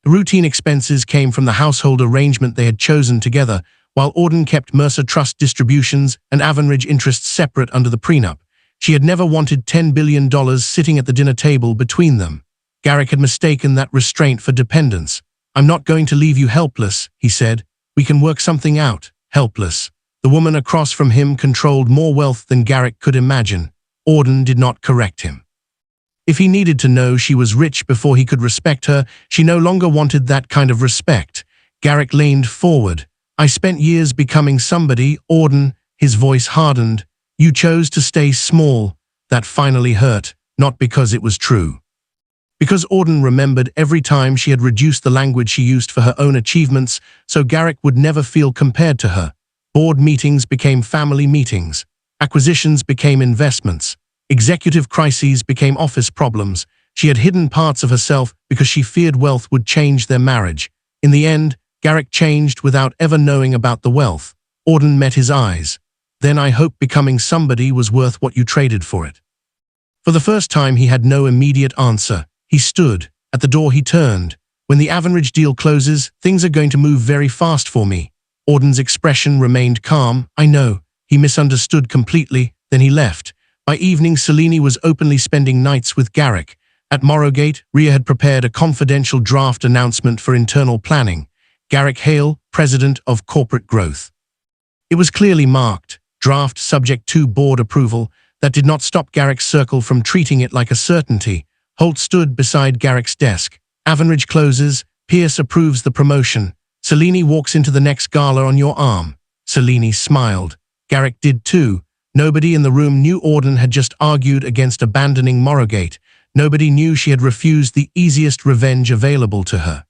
The routine expenses came from the household arrangement they had chosen together, while Auden kept Mercer Trust distributions and Avenridge interests separate under the prenup. She had never wanted $10 billion sitting at the dinner table between them. Garrick had mistaken that restraint for dependence. I'm not going to leave you helpless, he said. We can work something out. Helpless. The woman across from him controlled more wealth than Garrick could imagine. Auden did not correct him. If he needed to know she was rich before he could respect her, she no longer wanted that kind of respect. Garrick leaned forward. I spent years becoming somebody, Auden. His voice hardened. You chose to stay small. That finally hurt, not because it was true. Because Auden remembered every time she had reduced the language she used for her own achievements, so Garrick would never feel compared to her. Board meetings became family meetings. Acquisitions became investments. Executive crises became office problems. She had hidden parts of herself because she feared wealth would change their marriage. In the end, Garrick changed without ever knowing about the wealth. Auden met his eyes. Then I hoped becoming somebody was worth what you traded for it. For the first time, he had no immediate answer. He stood. At the door he turned. When the Avenridge deal closes, things are going to move very fast for me. Auden's expression remained calm. I know. He misunderstood completely. Then he left. By evening, Selene was openly spending nights with Garrick. At Morrowgate, Rhea had prepared a confidential draft announcement for internal planning. Garrick Hale, President of Corporate Growth. It was clearly marked, draft subject to board approval. That did not stop Garrick's circle from treating it like a certainty. Holt stood beside Garrick's desk. Avenridge closes. Piers approves the promotion. Selene walks into the next gala on your arm. Selene smiled. Garrick did too. Nobody in the room knew Auden had just argued against abandoning Morrowgate. Nobody knew she had refused the easiest revenge available to her.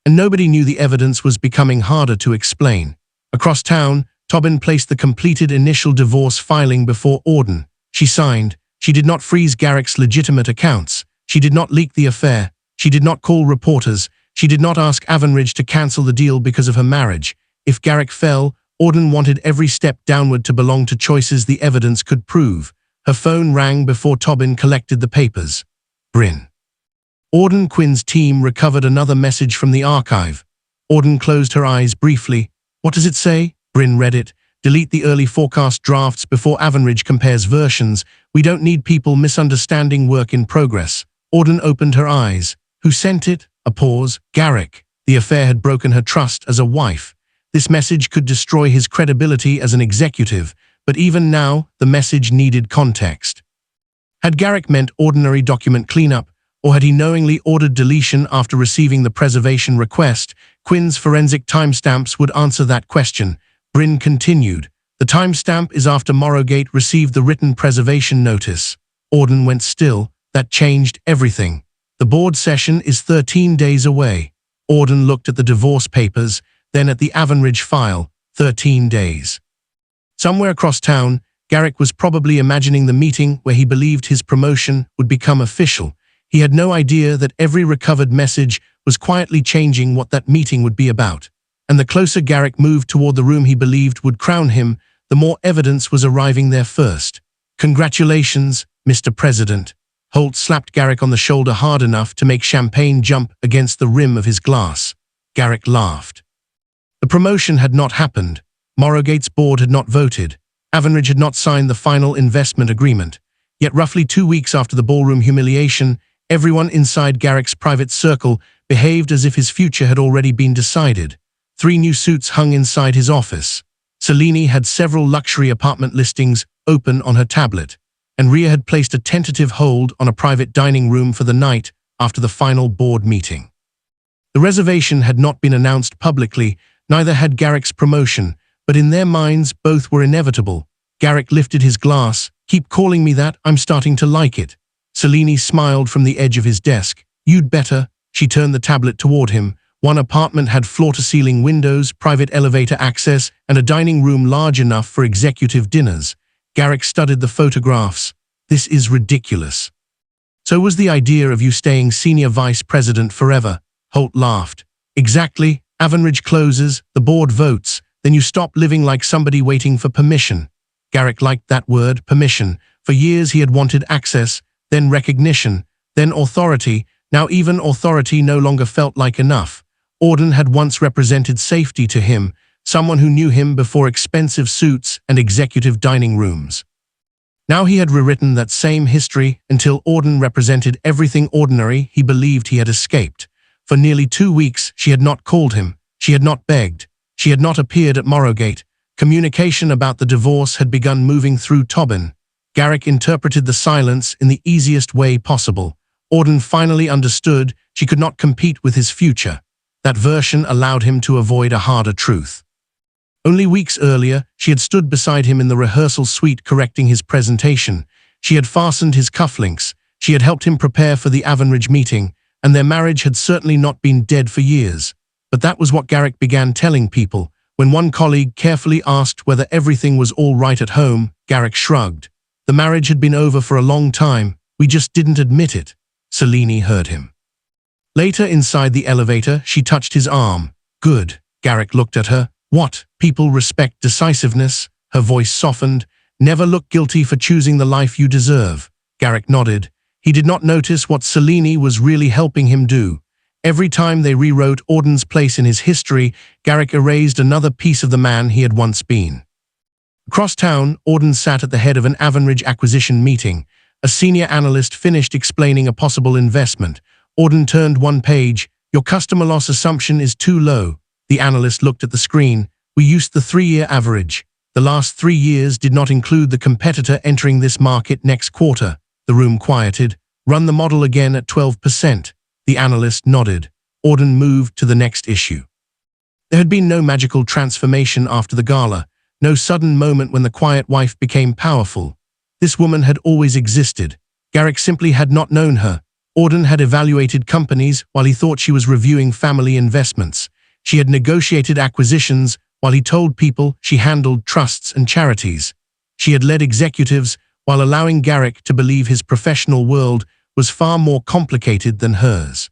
And nobody knew the evidence was becoming harder to explain. Across town, Tobin placed the completed initial divorce filing before Auden. She signed. She did not freeze Garrick's legitimate accounts. She did not leak the affair. She did not call reporters. She did not ask Avenridge to cancel the deal because of her marriage. If Garrick fell, Auden wanted every step downward to belong to choices the evidence could prove. Her phone rang before Tobin collected the papers. Bryn. Auden Quinn's team recovered another message from the archive. Auden closed her eyes briefly. What does it say? Bryn read it. Delete the early forecast drafts before Avenridge compares versions. We don't need people misunderstanding work in progress. Auden opened her eyes. Who sent it? A pause. Garrick. The affair had broken her trust as a wife. This message could destroy his credibility as an executive, but even now, the message needed context. Had Garrick meant ordinary document cleanup, or had he knowingly ordered deletion after receiving the preservation request? Quinn's forensic timestamps would answer that question. Bryn continued. The timestamp is after Morrowgate received the written preservation notice. Auden went still. That changed everything. The board session is 13 days away. Auden looked at the divorce papers, then at the Avenridge file. 13 days. Somewhere across town, Garrick was probably imagining the meeting where he believed his promotion would become official. He had no idea that every recovered message was quietly changing what that meeting would be about. And the closer Garrick moved toward the room he believed would crown him, the more evidence was arriving there first. Congratulations, Mr. President. Holt slapped Garrick on the shoulder hard enough to make champagne jump against the rim of his glass. Garrick laughed. The promotion had not happened. Morrowgate's board had not voted. Avenridge had not signed the final investment agreement. Yet roughly 2 weeks after the ballroom humiliation, everyone inside Garrick's private circle behaved as if his future had already been decided. 3 new suits hung inside his office. Selene had several luxury apartment listings open on her tablet, and Rhea had placed a tentative hold on a private dining room for the night after the final board meeting. The reservation had not been announced publicly, neither had Garrick's promotion, but in their minds both were inevitable. Garrick lifted his glass. Keep calling me that, I'm starting to like it. Selene smiled from the edge of his desk. You'd better. She turned the tablet toward him. One apartment had floor-to-ceiling windows, private elevator access, and a dining room large enough for executive dinners. Garrick studied the photographs. This is ridiculous. So was the idea of you staying senior vice president forever? Holt laughed. Exactly. Avenridge closes, the board votes, then you stop living like somebody waiting for permission. Garrick liked that word, permission. For years he had wanted access, then recognition, then authority. Now even authority no longer felt like enough. Auden had once represented safety to him, someone who knew him before expensive suits and executive dining rooms. Now he had rewritten that same history until Auden represented everything ordinary he believed he had escaped. For nearly 2 weeks she had not called him, she had not begged, she had not appeared at Morrowgate. Communication about the divorce had begun moving through Tobin. Garrick interpreted the silence in the easiest way possible. Auden finally understood she could not compete with his future. That version allowed him to avoid a harder truth. Only weeks earlier, she had stood beside him in the rehearsal suite correcting his presentation. She had fastened his cufflinks. She had helped him prepare for the Avenridge meeting, and their marriage had certainly not been dead for years. But that was what Garrick began telling people. When one colleague carefully asked whether everything was all right at home, Garrick shrugged. The marriage had been over for a long time. We just didn't admit it. Selene heard him. Later, inside the elevator, she touched his arm. Good. Garrick looked at her. What? People respect decisiveness. Her voice softened. Never look guilty for choosing the life you deserve. Garrick nodded. He did not notice what Selene was really helping him do. Every time they rewrote Auden's place in his history, Garrick erased another piece of the man he had once been. Across town, Auden sat at the head of an Avenridge acquisition meeting. A senior analyst finished explaining a possible investment. Auden turned one page. Your customer loss assumption is too low. The analyst looked at the screen. We used the 3-year average. The last 3 years did not include the competitor entering this market next quarter. The room quieted. Run the model again at 12%. The analyst nodded. Auden moved to the next issue. There had been no magical transformation after the gala, no sudden moment when the quiet wife became powerful. This woman had always existed. Garrick simply had not known her. Auden had evaluated companies while he thought she was reviewing family investments. She had negotiated acquisitions while he told people she handled trusts and charities. She had led executives while allowing Garrick to believe his professional world was far more complicated than hers.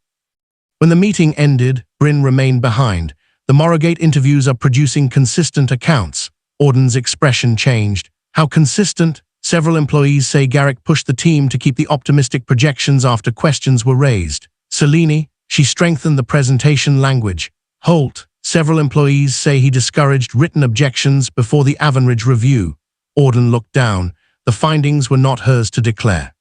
When the meeting ended, Bryn remained behind. The Morrowgate interviews are producing consistent accounts. Auden's expression changed. How consistent? Several employees say Garrick pushed the team to keep the optimistic projections after questions were raised. Selene, she strengthened the presentation language. Holt, several employees say he discouraged written objections before the Avenridge review. Auden looked down. The findings were not hers to declare.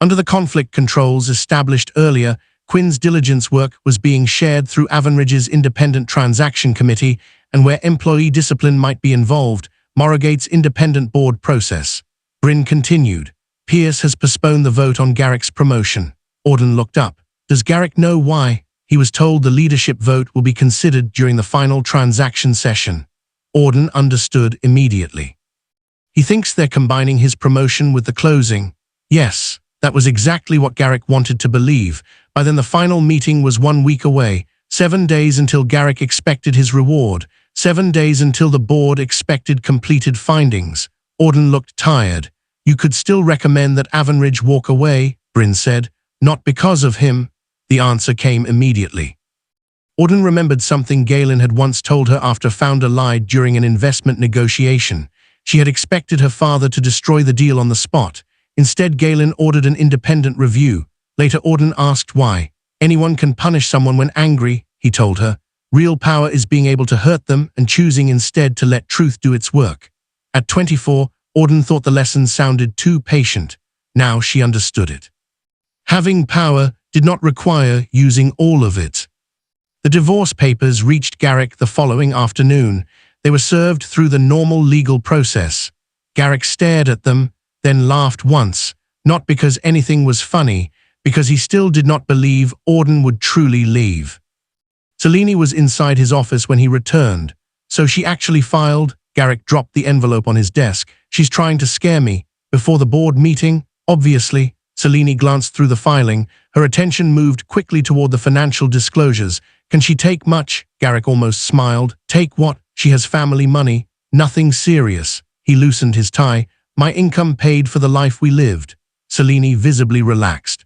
Under the conflict controls established earlier, Quinn's diligence work was being shared through Avenridge's independent transaction committee, and where employee discipline might be involved, Morrowgate's independent board process. Bryn continued. Pierce has postponed the vote on Garrick's promotion. Auden looked up. Does Garrick know why? He was told the leadership vote will be considered during the final transaction session. Auden understood immediately. He thinks they're combining his promotion with the closing. Yes, that was exactly what Garrick wanted to believe. By then the final meeting was 1 week away, 7 days until Garrick expected his reward, 7 days until the board expected completed findings. Auden looked tired. You could still recommend that Avenridge walk away, Bryn said. Not because of him. The answer came immediately. Auden remembered something Galen had once told her after founder lied during an investment negotiation. She had expected her father to destroy the deal on the spot. Instead, Galen ordered an independent review. Later, Auden asked why. Anyone can punish someone when angry, he told her. Real power is being able to hurt them and choosing instead to let truth do its work. At 24, Auden thought the lesson sounded too patient. Now she understood it. Having power did not require using all of it. The divorce papers reached Garrick the following afternoon. They were served through the normal legal process. Garrick stared at them, then laughed once, not because anything was funny, because he still did not believe Auden would truly leave. Selene was inside his office when he returned. So she actually filed? Garrick dropped the envelope on his desk. She's trying to scare me. Before the board meeting? Obviously. Selene glanced through the filing. Her attention moved quickly toward the financial disclosures. Can she take much? Garrick almost smiled. Take what? She has family money. Nothing serious. He loosened his tie. My income paid for the life we lived. Selene visibly relaxed.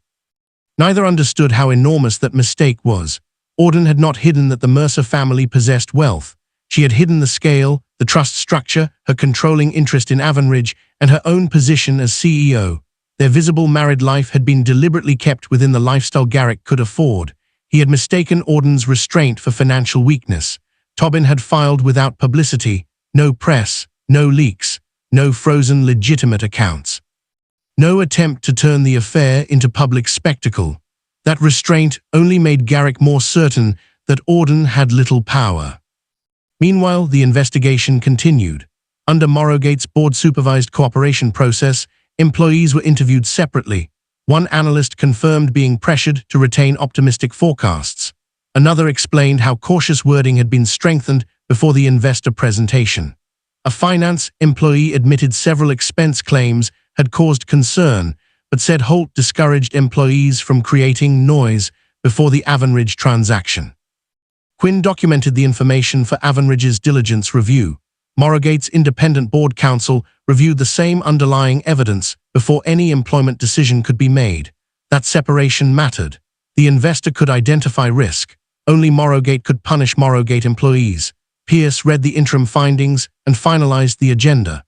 Neither understood how enormous that mistake was. Auden had not hidden that the Mercer family possessed wealth. She had hidden the scale, the trust structure, her controlling interest in Avenridge, and her own position as CEO. Their visible married life had been deliberately kept within the lifestyle Garrick could afford. He had mistaken Auden's restraint for financial weakness. Tobin had filed without publicity, no press, no leaks, no frozen legitimate accounts. No attempt to turn the affair into public spectacle. That restraint only made Garrick more certain that Auden had little power. Meanwhile, the investigation continued. Under Morrowgate's board-supervised cooperation process, employees were interviewed separately. One analyst confirmed being pressured to retain optimistic forecasts. Another explained how cautious wording had been strengthened before the investor presentation. A finance employee admitted several expense claims had caused concern, but said Holt discouraged employees from creating noise before the Avenridge transaction. Quinn documented the information for Avenridge's diligence review. Morrowgate's independent board counsel reviewed the same underlying evidence before any employment decision could be made. That separation mattered. The investor could identify risk. Only Morrowgate could punish Morrowgate employees. Pierce read the interim findings and finalized the agenda.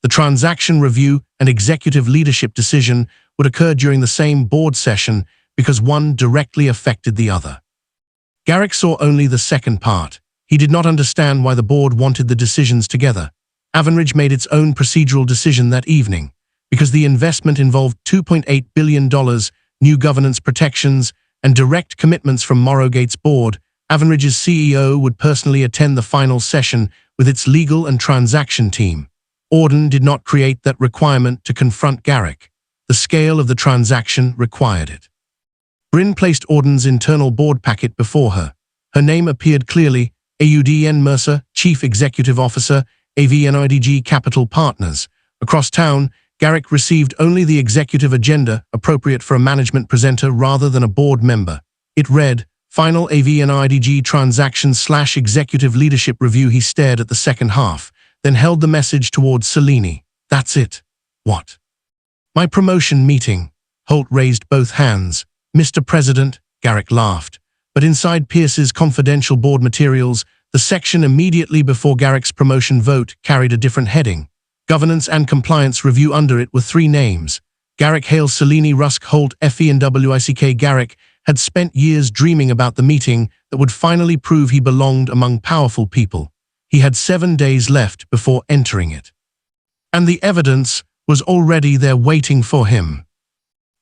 The transaction review and executive leadership decision would occur during the same board session because one directly affected the other. Garrick saw only the second part. He did not understand why the board wanted the decisions together. Avenridge made its own procedural decision that evening. Because the investment involved $2.8 billion, new governance protections, and direct commitments from Morrowgate's board, Avenridge's CEO would personally attend the final session with its legal and transaction team. Auden did not create that requirement to confront Garrick. The scale of the transaction required it. Bryn placed Auden's internal board packet before her. Her name appeared clearly: Auden Mercer, Chief Executive Officer, Avenridge Capital Partners. Across town, Garrick received only the executive agenda, appropriate for a management presenter rather than a board member. It read, Final Avenridge Transaction/Executive Leadership Review. He stared at the second half, then held the message towards Selene. That's it. What? My promotion meeting. Holt raised both hands. Mr. President, Garrick laughed. But inside Pierce's confidential board materials, the section immediately before Garrick's promotion vote carried a different heading. Governance and compliance review under it were three names. Garrick Hale, Selene, Rusk, Holt, Fe and Wick. Garrick had spent years dreaming about the meeting that would finally prove he belonged among powerful people. He had 7 days left before entering it. And the evidence was already there waiting for him.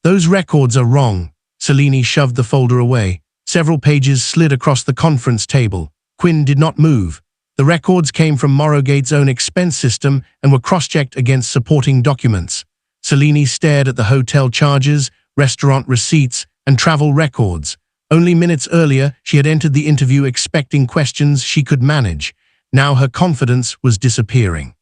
Those records are wrong. Selene shoved the folder away. Several pages slid across the conference table. Quinn did not move. The records came from Morrowgate's own expense system and were cross-checked against supporting documents. Selene stared at the hotel charges, restaurant receipts, and travel records. Only minutes earlier, she had entered the interview expecting questions she could manage. Now her confidence was disappearing.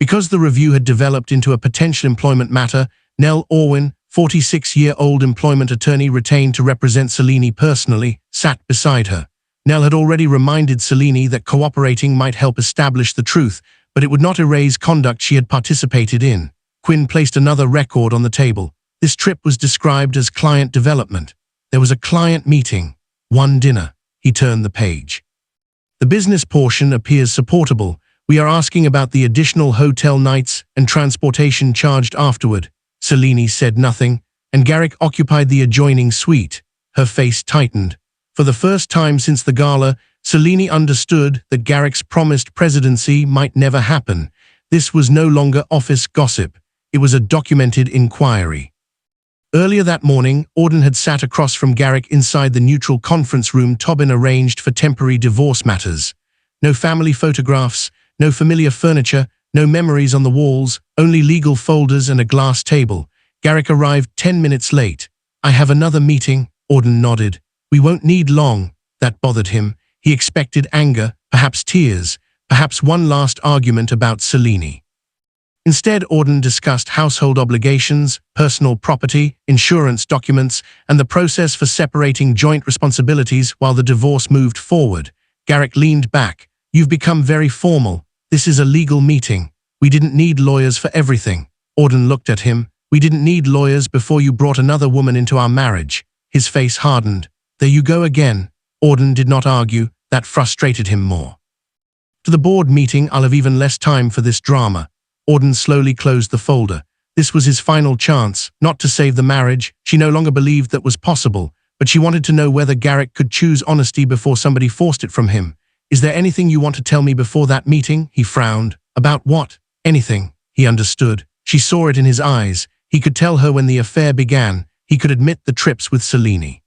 Because the review had developed into a potential employment matter, Nell Orwin, 46-year-old employment attorney retained to represent Selene personally, sat beside her. Nell had already reminded Selene that cooperating might help establish the truth, but it would not erase conduct she had participated in. Quinn placed another record on the table. This trip was described as client development. There was a client meeting, one dinner. He turned the page. The business portion appears supportable. We are asking about the additional hotel nights and transportation charged afterward. Selene said nothing, and Garrick occupied the adjoining suite. Her face tightened. For the first time since the gala, Selene understood that Garrick's promised presidency might never happen. This was no longer office gossip. It was a documented inquiry. Earlier that morning, Auden had sat across from Garrick inside the neutral conference room Tobin arranged for temporary divorce matters. No family photographs, no familiar furniture, no memories on the walls, only legal folders and a glass table. Garrick arrived 10 minutes late. "I have another meeting," Auden nodded. "We won't need long." That bothered him. He expected anger, perhaps tears, perhaps one last argument about Selene. Instead, Auden discussed household obligations, personal property, insurance documents, and the process for separating joint responsibilities while the divorce moved forward. Garrick leaned back. "You've become very formal. This is a legal meeting. We didn't need lawyers for everything." Auden looked at him. "We didn't need lawyers before you brought another woman into our marriage." His face hardened. "There you go again." Auden did not argue. That frustrated him more. "To the board meeting, I'll have even less time for this drama." Auden slowly closed the folder. This was his final chance, not to save the marriage. She no longer believed that was possible, but she wanted to know whether Garrick could choose honesty before somebody forced it from him. "Is there anything you want to tell me before that meeting?" He frowned. "About what?" "Anything." He understood. She saw it in his eyes. He could tell her when the affair began. He could admit the trips with Selene.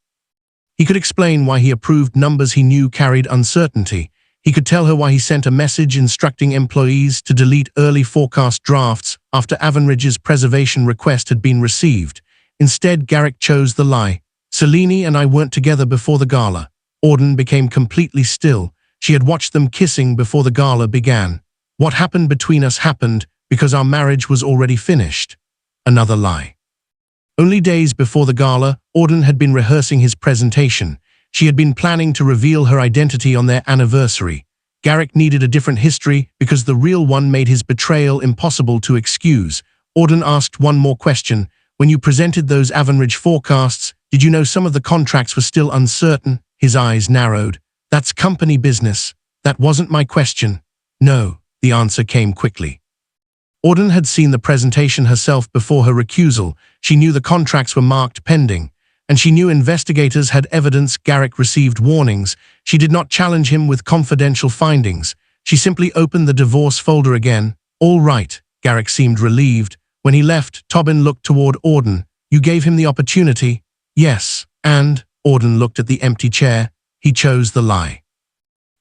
He could explain why he approved numbers he knew carried uncertainty. He could tell her why he sent a message instructing employees to delete early forecast drafts after Avenridge's preservation request had been received. Instead, Garrick chose the lie. "Selene and I weren't together before the gala." Auden became completely still. She had watched them kissing before the gala began. "What happened between us happened because our marriage was already finished." Another lie. Only days before the gala, Auden had been rehearsing his presentation. She had been planning to reveal her identity on their anniversary. Garrick needed a different history because the real one made his betrayal impossible to excuse. Auden asked one more question. "When you presented those Avenridge forecasts, did you know some of the contracts were still uncertain?" His eyes narrowed. "That's company business. That wasn't my question." "No," the answer came quickly. Auden had seen the presentation herself before her recusal. She knew the contracts were marked pending, and she knew investigators had evidence Garrick received warnings. She did not challenge him with confidential findings. She simply opened the divorce folder again. "All right." Garrick seemed relieved. When he left, Tobin looked toward Auden. "You gave him the opportunity?" "Yes." "And?" Auden looked at the empty chair. "He chose the lie."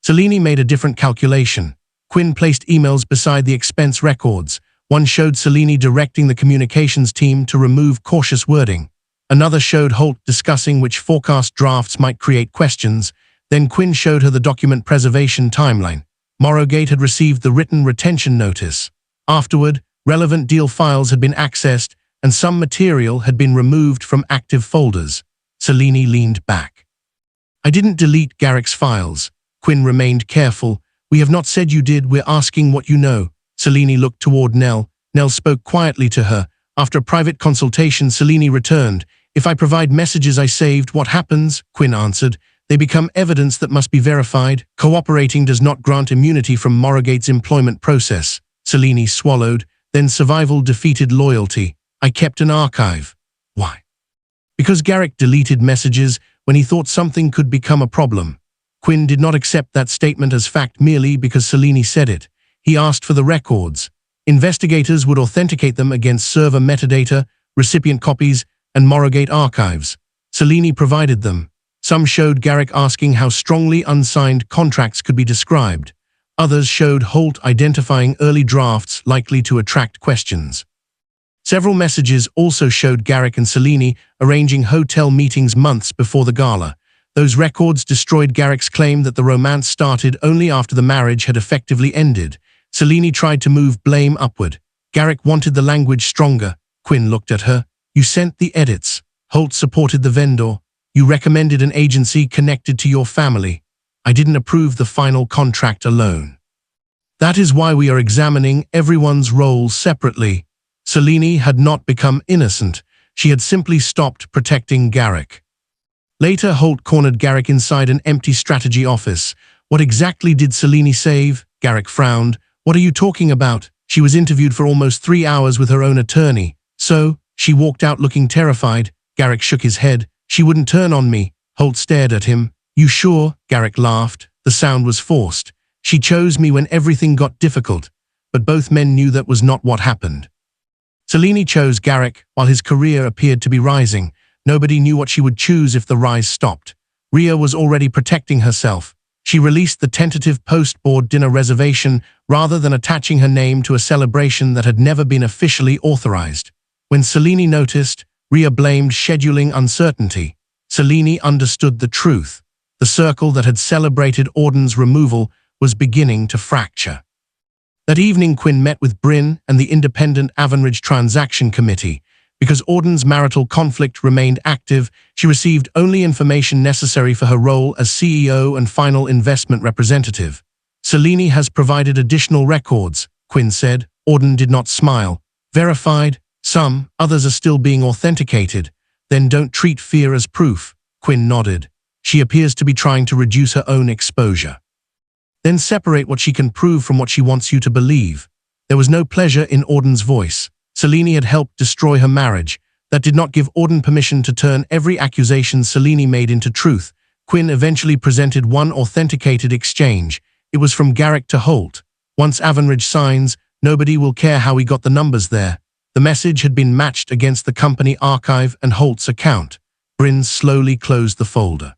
Selene made a different calculation. Quinn placed emails beside the expense records. One showed Selene directing the communications team to remove cautious wording. Another showed Holt discussing which forecast drafts might create questions. Then Quinn showed her the document preservation timeline. Morrowgate had received the written retention notice. Afterward, relevant deal files had been accessed, and some material had been removed from active folders. Selene leaned back. "I didn't delete Garrick's files." Quinn remained careful. "We have not said you did. We're asking what you know." Selene looked toward Nell. Nell spoke quietly to her. After a private consultation, Selene returned. "If I provide messages I saved, what happens?" Quinn answered. "They become evidence that must be verified. Cooperating does not grant immunity from Morrowgate's employment process." Selene swallowed, then survival defeated loyalty. I kept an archive. Why? Because Garrick deleted messages when he thought something could become a problem. Quinn did not accept that statement as fact merely because Selene said it. He asked for the records. Investigators would authenticate them against server metadata, recipient copies, and Morrowgate archives. Selene provided them. Some showed Garrick asking how strongly unsigned contracts could be described. Others showed Holt identifying early drafts likely to attract questions. Several messages also showed Garrick and Selene arranging hotel meetings months before the gala. Those records destroyed Garrick's claim that the romance started only after the marriage had effectively ended. Selene tried to move blame upward. Garrick wanted the language stronger. Quinn looked at her. You sent the edits. Holt supported the vendor. You recommended an agency connected to your family. I didn't approve the final contract alone. That is why we are examining everyone's roles separately. Selene had not become innocent. She had simply stopped protecting Garrick. Later, Holt cornered Garrick inside an empty strategy office. What exactly did Selene save? Garrick frowned. What are you talking about? She was interviewed for almost 3 hours with her own attorney. So, she walked out looking terrified. Garrick shook his head. She wouldn't turn on me. Holt stared at him. You sure? Garrick laughed. The sound was forced. She chose me when everything got difficult. But both men knew that was not what happened. Selene chose Garrick while his career appeared to be rising. Nobody knew what she would choose if the rise stopped. Rhea was already protecting herself. She released the tentative post-board dinner reservation rather than attaching her name to a celebration that had never been officially authorized. When Selene noticed, Rhea blamed scheduling uncertainty. Selene understood the truth. The circle that had celebrated Auden's removal was beginning to fracture. That evening, Quinn met with Bryn and the independent Avenridge Transaction Committee. Because Auden's marital conflict remained active, she received only information necessary for her role as CEO and final investment representative. Selene has provided additional records, Quinn said. Auden did not smile. Verified? Some, others are still being authenticated. Then don't treat fear as proof. Quinn nodded. She appears to be trying to reduce her own exposure. Then separate what she can prove from what she wants you to believe. There was no pleasure in Auden's voice. Selene had helped destroy her marriage. That did not give Auden permission to turn every accusation Selene made into truth. Quinn eventually presented one authenticated exchange. It was from Garrick to Holt. Once Avenridge signs, nobody will care how he got the numbers there. The message had been matched against the company archive and Holt's account. Bryn slowly closed the folder.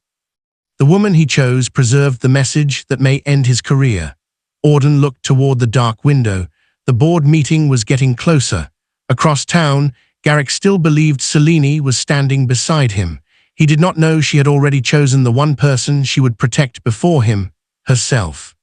The woman he chose preserved the message that may end his career. Auden looked toward the dark window. The board meeting was getting closer. Across town, Garrick still believed Selene was standing beside him. He did not know she had already chosen the one person she would protect before him, herself.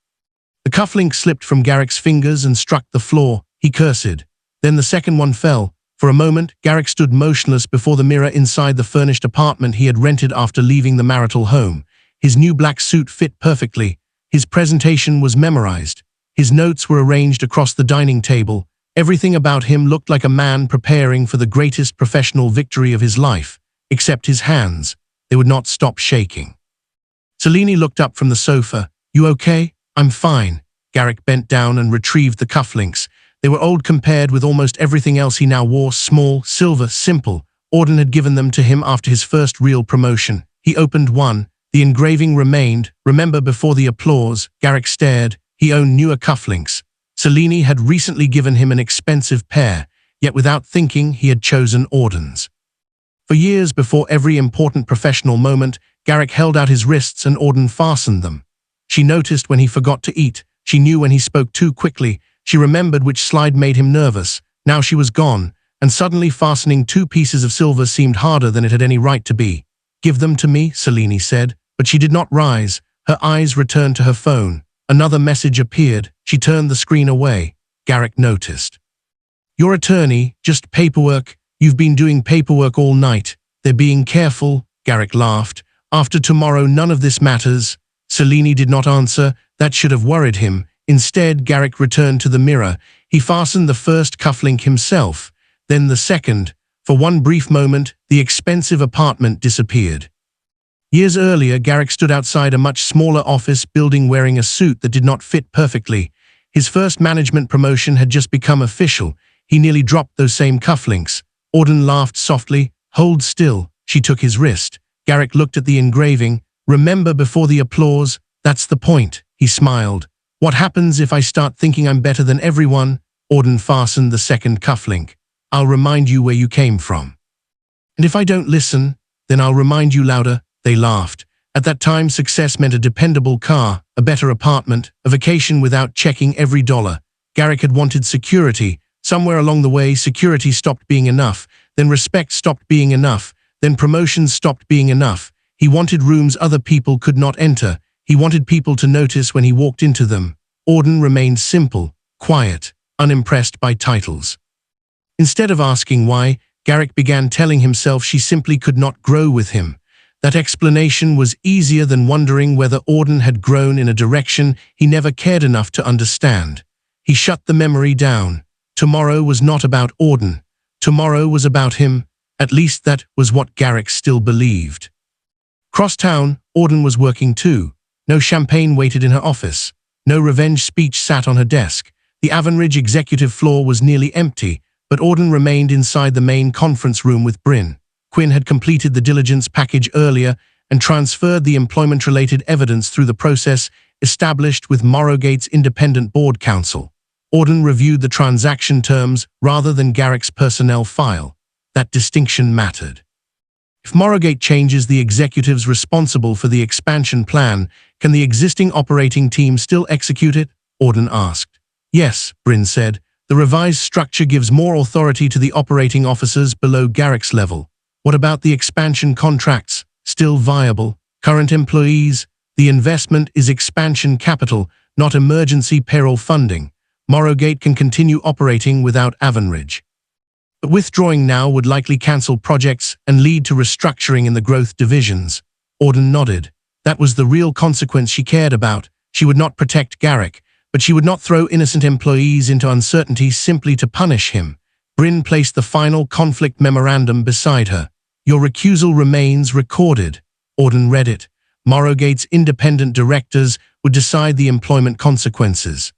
The cufflink slipped from Garrick's fingers and struck the floor. He cursed. Then the second one fell. For a moment, Garrick stood motionless before the mirror inside the furnished apartment he had rented after leaving the marital home. His new black suit fit perfectly. His presentation was memorized. His notes were arranged across the dining table. Everything about him looked like a man preparing for the greatest professional victory of his life, except his hands. They would not stop shaking. Selene looked up from the sofa. You okay? I'm fine. Garrick bent down and retrieved the cufflinks. They were old compared with almost everything else he now wore, small, silver, simple. Auden had given them to him after his first real promotion. He opened one. The engraving remained. Remember before the applause, Garrick stared. He owned newer cufflinks. Selene had recently given him an expensive pair, yet without thinking he had chosen Auden's. For years before every important professional moment, Garrick held out his wrists and Auden fastened them. She noticed when he forgot to eat. She knew when he spoke too quickly. She remembered which slide made him nervous. Now she was gone, and suddenly fastening 2 pieces of silver seemed harder than it had any right to be. Give them to me, Selene said, but she did not rise. Her eyes returned to her phone. Another message appeared. She turned the screen away. Garrick noticed. Your attorney, just paperwork. You've been doing paperwork all night. They're being careful. Garrick laughed. After tomorrow, none of this matters. Selene did not answer. That should have worried him. Instead, Garrick returned to the mirror. He fastened the first cufflink himself, then the second. For one brief moment, the expensive apartment disappeared. Years earlier, Garrick stood outside a much smaller office building wearing a suit that did not fit perfectly. His first management promotion had just become official. He nearly dropped those same cufflinks. Auden laughed softly. Hold still. She took his wrist. Garrick looked at the engraving. Remember before the applause? That's the point. He smiled. What happens if I start thinking I'm better than everyone? Auden fastened the second cufflink. I'll remind you where you came from. And if I don't listen, then I'll remind you louder. They laughed. At that time, success meant a dependable car, a better apartment, a vacation without checking every dollar. Garrick had wanted security. Somewhere along the way, security stopped being enough. Then respect stopped being enough. Then promotions stopped being enough. He wanted rooms other people could not enter. He wanted people to notice when he walked into them. Auden remained simple, quiet, unimpressed by titles. Instead of asking why, Garrick began telling himself she simply could not grow with him. That explanation was easier than wondering whether Auden had grown in a direction he never cared enough to understand. He shut the memory down. Tomorrow was not about Auden. Tomorrow was about him. At least that was what Garrick still believed. Cross town, Auden was working too. No champagne waited in her office. No revenge speech sat on her desk. The Avenridge executive floor was nearly empty, but Auden remained inside the main conference room with Bryn. Quinn had completed the diligence package earlier and transferred the employment-related evidence through the process established with Morrowgate's independent board counsel. Auden reviewed the transaction terms rather than Garrick's personnel file. That distinction mattered. If Morrowgate changes the executives responsible for the expansion plan, can the existing operating team still execute it? Auden asked. Yes, Bryn said. The revised structure gives more authority to the operating officers below Garrick's level. What about the expansion contracts? Still viable? Current employees? The investment is expansion capital, not emergency payroll funding. Morrowgate can continue operating without Avenridge. But withdrawing now would likely cancel projects and lead to restructuring in the growth divisions. Auden nodded. That was the real consequence she cared about. She would not protect Garrick, but she would not throw innocent employees into uncertainty simply to punish him. Bryn placed the final conflict memorandum beside her. Your recusal remains recorded. Auden read it. Morrowgate's independent directors would decide the employment consequences.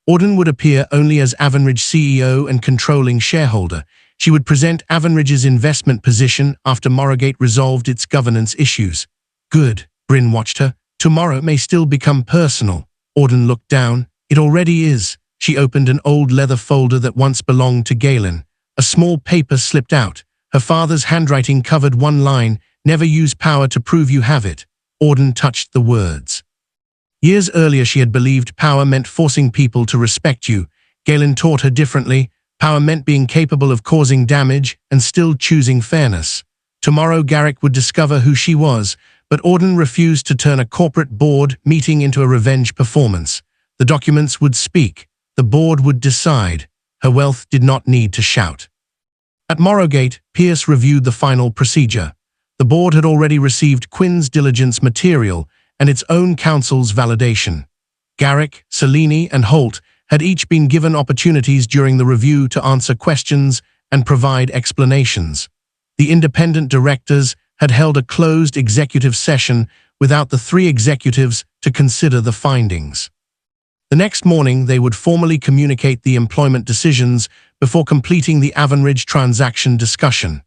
Auden would appear only as Avenridge CEO and controlling shareholder. She would present Avenridge's investment position after Morrowgate resolved its governance issues. Good, Bryn watched her. Tomorrow may still become personal. Auden looked down. It already is. She opened an old leather folder that once belonged to Galen. A small paper slipped out. Her father's handwriting covered one line, never use power to prove you have it. Auden touched the words. Years earlier she had believed power meant forcing people to respect you. Galen taught her differently. Power meant being capable of causing damage and still choosing fairness. Tomorrow Garrick would discover who she was, but Auden refused to turn a corporate board meeting into a revenge performance. The documents would speak. The board would decide. Her wealth did not need to shout. At Morrowgate, Pierce reviewed the final procedure. The board had already received Quinn's diligence material and its own counsel's validation. Garrick, Selene, and Holt had each been given opportunities during the review to answer questions and provide explanations. The independent directors had held a closed executive session without the three executives to consider the findings. The next morning, they would formally communicate the employment decisions before completing the Avenridge transaction discussion.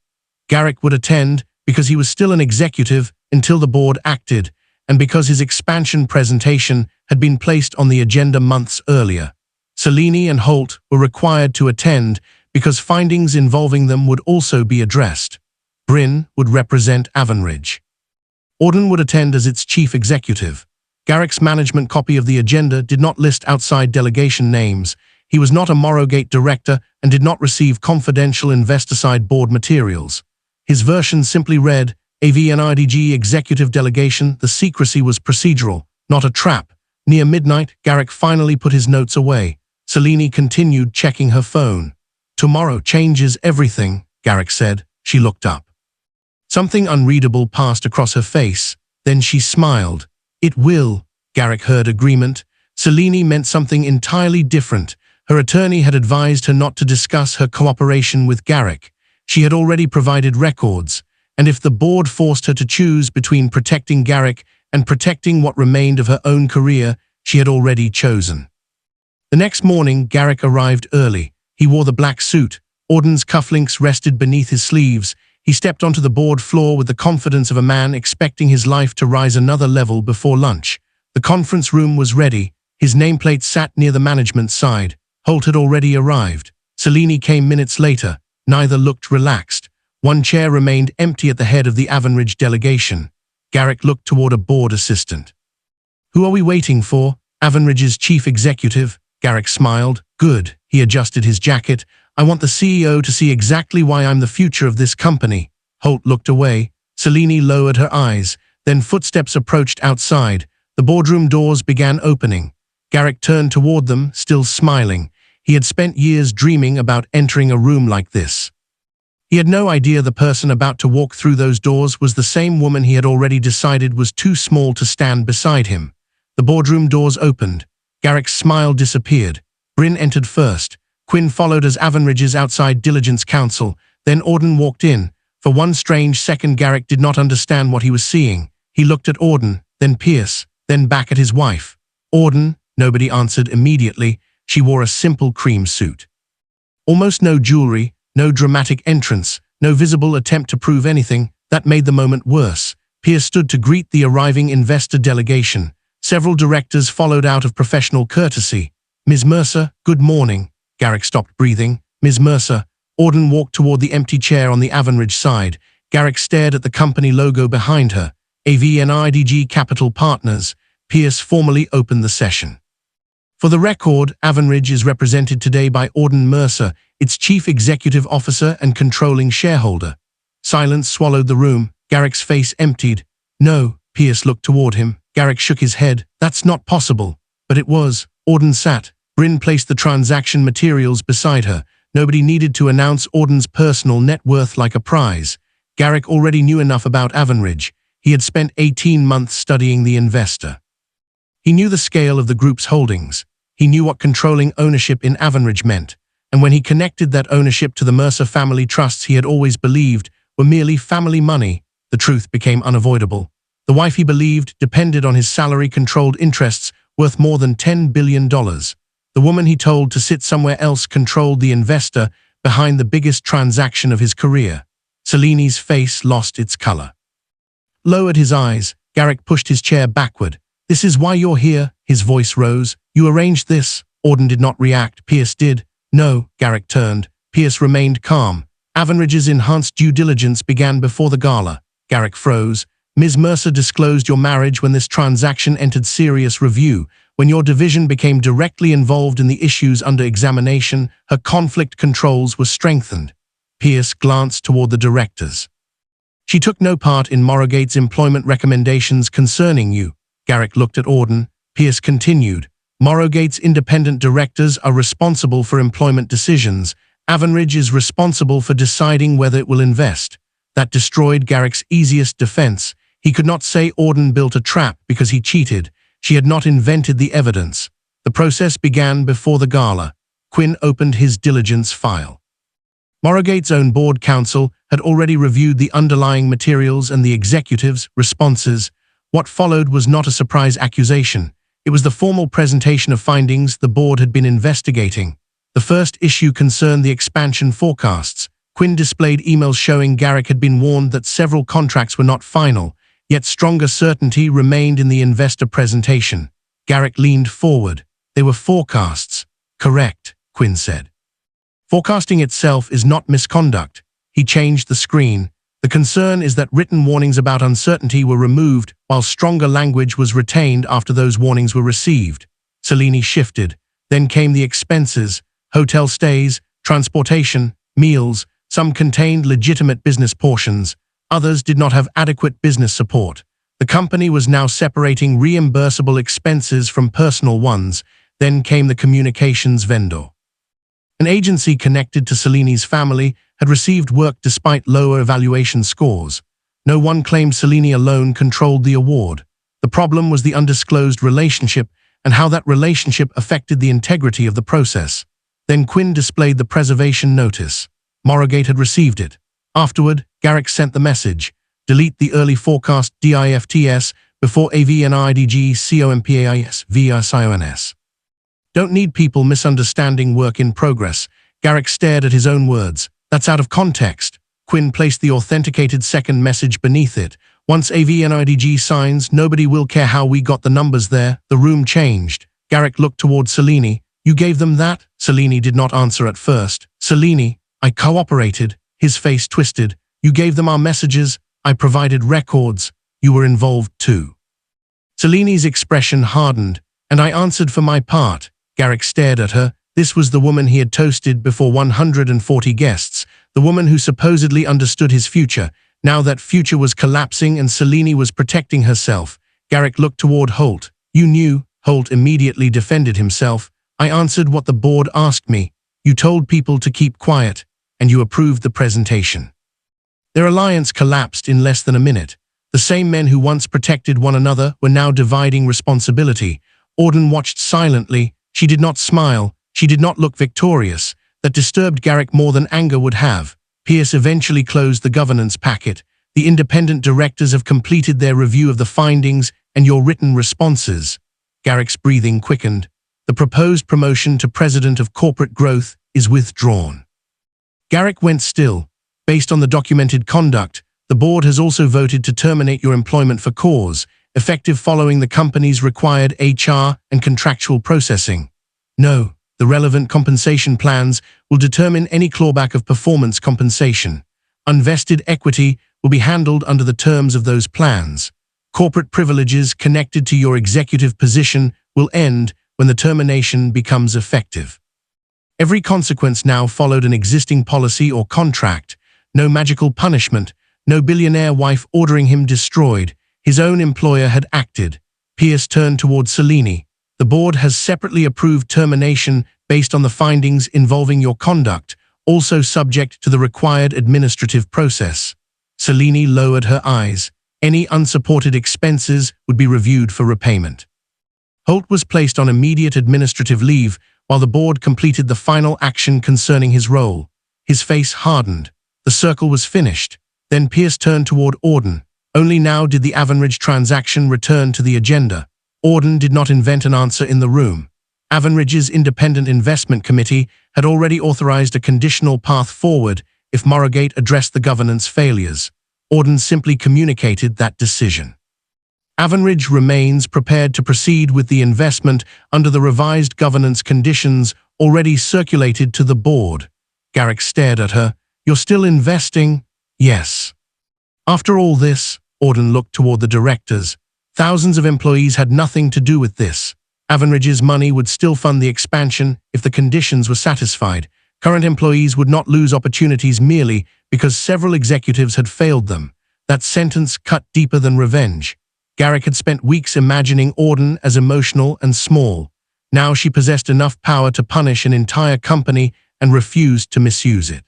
Garrick would attend because he was still an executive until the board acted, and because his expansion presentation had been placed on the agenda months earlier. Selene and Holt were required to attend because findings involving them would also be addressed. Bryn would represent Avenridge. Auden would attend as its chief executive. Garrick's management copy of the agenda did not list outside delegation names. He was not a Morrowgate director and did not receive confidential investor-side board materials. His version simply read, Avenridge executive delegation. The secrecy was procedural, not a trap. Near midnight, Garrick finally put his notes away. Selene continued checking her phone. Tomorrow changes everything, Garrick said. She looked up. Something unreadable passed across her face. Then she smiled. It will, Garrick heard agreement. Selene meant something entirely different. Her attorney had advised her not to discuss her cooperation with Garrick. She had already provided records, and if the board forced her to choose between protecting Garrick and protecting what remained of her own career, she had already chosen. The next morning, Garrick arrived early. He wore the black suit. Auden's cufflinks rested beneath his sleeves. He stepped onto the board floor with the confidence of a man expecting his life to rise another level before lunch. The conference room was ready. His nameplate sat near the management's side. Holt had already arrived. Selene came minutes later. Neither looked relaxed. One chair remained empty at the head of the Avenridge delegation. Garrick looked toward a board assistant. "Who are we waiting for?" "Avenridge's chief executive." Garrick smiled. "Good." He adjusted his jacket. "I want the CEO to see exactly why I'm the future of this company." Holt looked away. Selene lowered her eyes. Then footsteps approached outside. The boardroom doors began opening. Garrick turned toward them, still smiling. He had spent years dreaming about entering a room like this. He had no idea the person about to walk through those doors was the same woman he had already decided was too small to stand beside him. The boardroom doors opened. Garrick's smile disappeared. Bryn entered first. Quinn followed as Avenridge's outside diligence counsel. Then Auden walked in. For one strange second, Garrick did not understand what he was seeing. He looked at Auden, then Pierce, then back at his wife. Auden, nobody answered immediately. She wore a simple cream suit. Almost no jewelry, no dramatic entrance, no visible attempt to prove anything. That made the moment worse. Pierce stood to greet the arriving investor delegation. Several directors followed out of professional courtesy. "Ms. Mercer, good morning." Garrick stopped breathing. "Ms. Mercer." Auden walked toward the empty chair on the Avenridge side. Garrick stared at the company logo behind her. Avenridge Capital Partners. Pierce formally opened the session. "For the record, Avenridge is represented today by Auden Mercer, its chief executive officer and controlling shareholder." Silence swallowed the room. Garrick's face emptied. "No." Pierce looked toward him. Garrick shook his head. "That's not possible." But it was. Auden sat. Bryn placed the transaction materials beside her. Nobody needed to announce Auden's personal net worth like a prize. Garrick already knew enough about Avenridge. He had spent 18 months studying the investor. He knew the scale of the group's holdings. He knew what controlling ownership in Avenridge meant. And when he connected that ownership to the Mercer family trusts he had always believed were merely family money, the truth became unavoidable. The wife he believed depended on his salary-controlled interests worth more than $10 billion. The woman he told to sit somewhere else controlled the investor behind the biggest transaction of his career. Selene's face lost its color. Lowered his eyes, Garrick pushed his chair backward. "This is why you're here." His voice rose. "You arranged this." Auden did not react. Pierce did. "No." Garrick turned. Pierce remained calm. "Avenridge's enhanced due diligence began before the gala." Garrick froze. "Ms. Mercer disclosed your marriage when this transaction entered serious review. When your division became directly involved in the issues under examination, her conflict controls were strengthened." Pierce glanced toward the directors. "She took no part in Morrowgate's employment recommendations concerning you." Garrick looked at Auden. Pierce continued. "Morrowgate's independent directors are responsible for employment decisions. Avenridge is responsible for deciding whether it will invest." That destroyed Garrick's easiest defense. He could not say Auden built a trap because he cheated. She had not invented the evidence. The process began before the gala. Quinn opened his diligence file. Morrowgate's own board counsel had already reviewed the underlying materials and the executives' responses. What followed was not a surprise accusation. It was the formal presentation of findings the board had been investigating. The first issue concerned the expansion forecasts. Quinn displayed emails showing Garrick had been warned that several contracts were not final, yet stronger certainty remained in the investor presentation. Garrick leaned forward. "They were forecasts." "Correct," Quinn said. "Forecasting itself is not misconduct." He changed the screen. "The concern is that written warnings about uncertainty were removed while stronger language was retained after those warnings were received." Selene shifted. Then came the expenses: hotel stays, transportation, meals. Some contained legitimate business portions. Others did not have adequate business support. The company was now separating reimbursable expenses from personal ones. Then came the communications vendor. An agency connected to Selene's family had received work despite lower evaluation scores. No one claimed Selene alone controlled the award. The problem was the undisclosed relationship and how that relationship affected the integrity of the process. Then Quinn displayed the preservation notice. Morrowgate had received it. Afterward, Garrick sent the message: "Delete the early forecast DIFTS before Avenridge COMPAIS VSIONS." Don't need people misunderstanding work in progress. Garrick stared at his own words. That's out of context. Quinn placed the authenticated second message beneath it. Once Avenridge signs, nobody will care how we got the numbers there. The room changed. Garrick looked toward Selene. You gave them that? Selene did not answer at first. Selene, I cooperated. His face twisted. You gave them our messages. I provided records. You were involved too. Selene's expression hardened, and I answered for my part. Garrick stared at her. This was the woman he had toasted before 140 guests, the woman who supposedly understood his future. Now that future was collapsing and Selene was protecting herself. Garrick looked toward Holt. You knew. Holt immediately defended himself. I answered what the board asked me. You told people to keep quiet, and you approved the presentation. Their alliance collapsed in less than a minute. The same men who once protected one another were now dividing responsibility. Auden watched silently. She did not smile. She did not look victorious. That disturbed Garrick more than anger would have. Pierce eventually closed the governance packet. The independent directors have completed their review of the findings and your written responses. Garrick's breathing quickened. The proposed promotion to president of corporate growth is withdrawn. Garrick went still. Based on the documented conduct, the board has also voted to terminate your employment for cause, effective following the company's required HR and contractual processing. No, the relevant compensation plans will determine any clawback of performance compensation. Unvested equity will be handled under the terms of those plans. Corporate privileges connected to your executive position will end when the termination becomes effective. Every consequence now followed an existing policy or contract. No magical punishment, no billionaire wife ordering him destroyed. His own employer had acted. Pierce turned toward Selene. The board has separately approved termination based on the findings involving your conduct, also subject to the required administrative process. Selene lowered her eyes. Any unsupported expenses would be reviewed for repayment. Holt was placed on immediate administrative leave while the board completed the final action concerning his role. His face hardened. The circle was finished. Then Pierce turned toward Auden. Only now did the Avenridge transaction return to the agenda. Auden did not invent an answer in the room. Avenridge's independent investment committee had already authorized a conditional path forward if Morrowgate addressed the governance failures. Auden simply communicated that decision. Avenridge remains prepared to proceed with the investment under the revised governance conditions already circulated to the board. Garrick stared at her. You're still investing? Yes. After all this, Auden looked toward the directors. Thousands of employees had nothing to do with this. Avenridge's money would still fund the expansion if the conditions were satisfied. Current employees would not lose opportunities merely because several executives had failed them. That sentence cut deeper than revenge. Garrick had spent weeks imagining Auden as emotional and small. Now she possessed enough power to punish an entire company and refused to misuse it.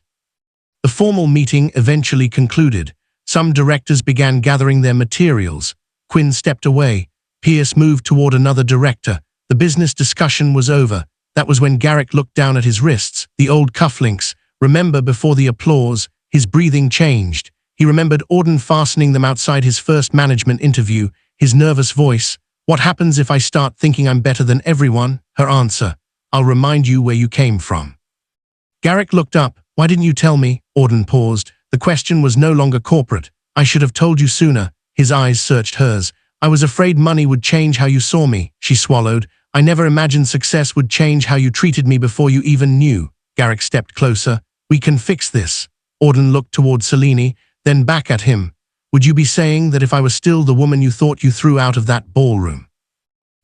The formal meeting eventually concluded. Some directors began gathering their materials. Quinn stepped away. Pierce moved toward another director. The business discussion was over. That was when Garrick looked down at his wrists, the old cufflinks. Remember, before the applause, his breathing changed. He remembered Auden fastening them outside his first management interview. His nervous voice, "What happens if I start thinking I'm better than everyone?" Her answer, "I'll remind you where you came from." Garrick looked up. "Why didn't you tell me?" Auden paused. The question was no longer corporate. "I should have told you sooner." His eyes searched hers. "I was afraid money would change how you saw me." She swallowed. "I never imagined success would change how you treated me before you even knew." Garrick stepped closer. "We can fix this." Auden looked toward Selene, then back at him. "Would you be saying that if I was still the woman you thought you threw out of that ballroom?"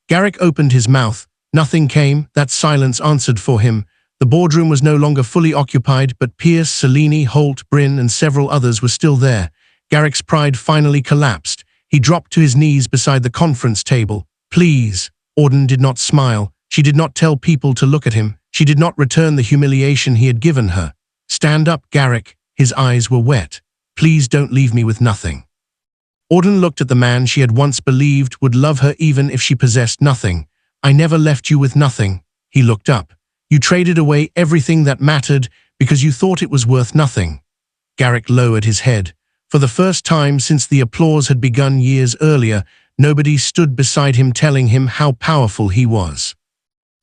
Garrick opened his mouth. Nothing came. That silence answered for him. The boardroom was no longer fully occupied, but Pierce, Selene, Holt, Bryn, and several others were still there. Garrick's pride finally collapsed. He dropped to his knees beside the conference table. "Please." Auden did not smile. She did not tell people to look at him. She did not return the humiliation he had given her. "Stand up, Garrick." His eyes were wet. "Please don't leave me with nothing." Auden looked at the man she had once believed would love her even if she possessed nothing. "I never left you with nothing." He looked up. "You traded away everything that mattered because you thought it was worth nothing." Garrick lowered his head. For the first time since the applause had begun years earlier, nobody stood beside him telling him how powerful he was.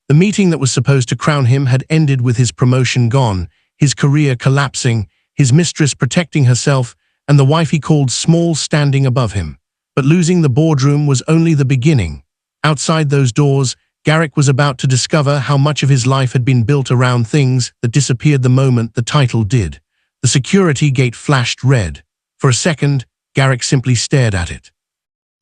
The meeting that was supposed to crown him had ended with his promotion gone, his career collapsing, his mistress protecting herself, and the wife he called small standing above him. But losing the boardroom was only the beginning. Outside those doors, Garrick was about to discover how much of his life had been built around things that disappeared the moment the title did. The security gate flashed red. For a second, Garrick simply stared at it.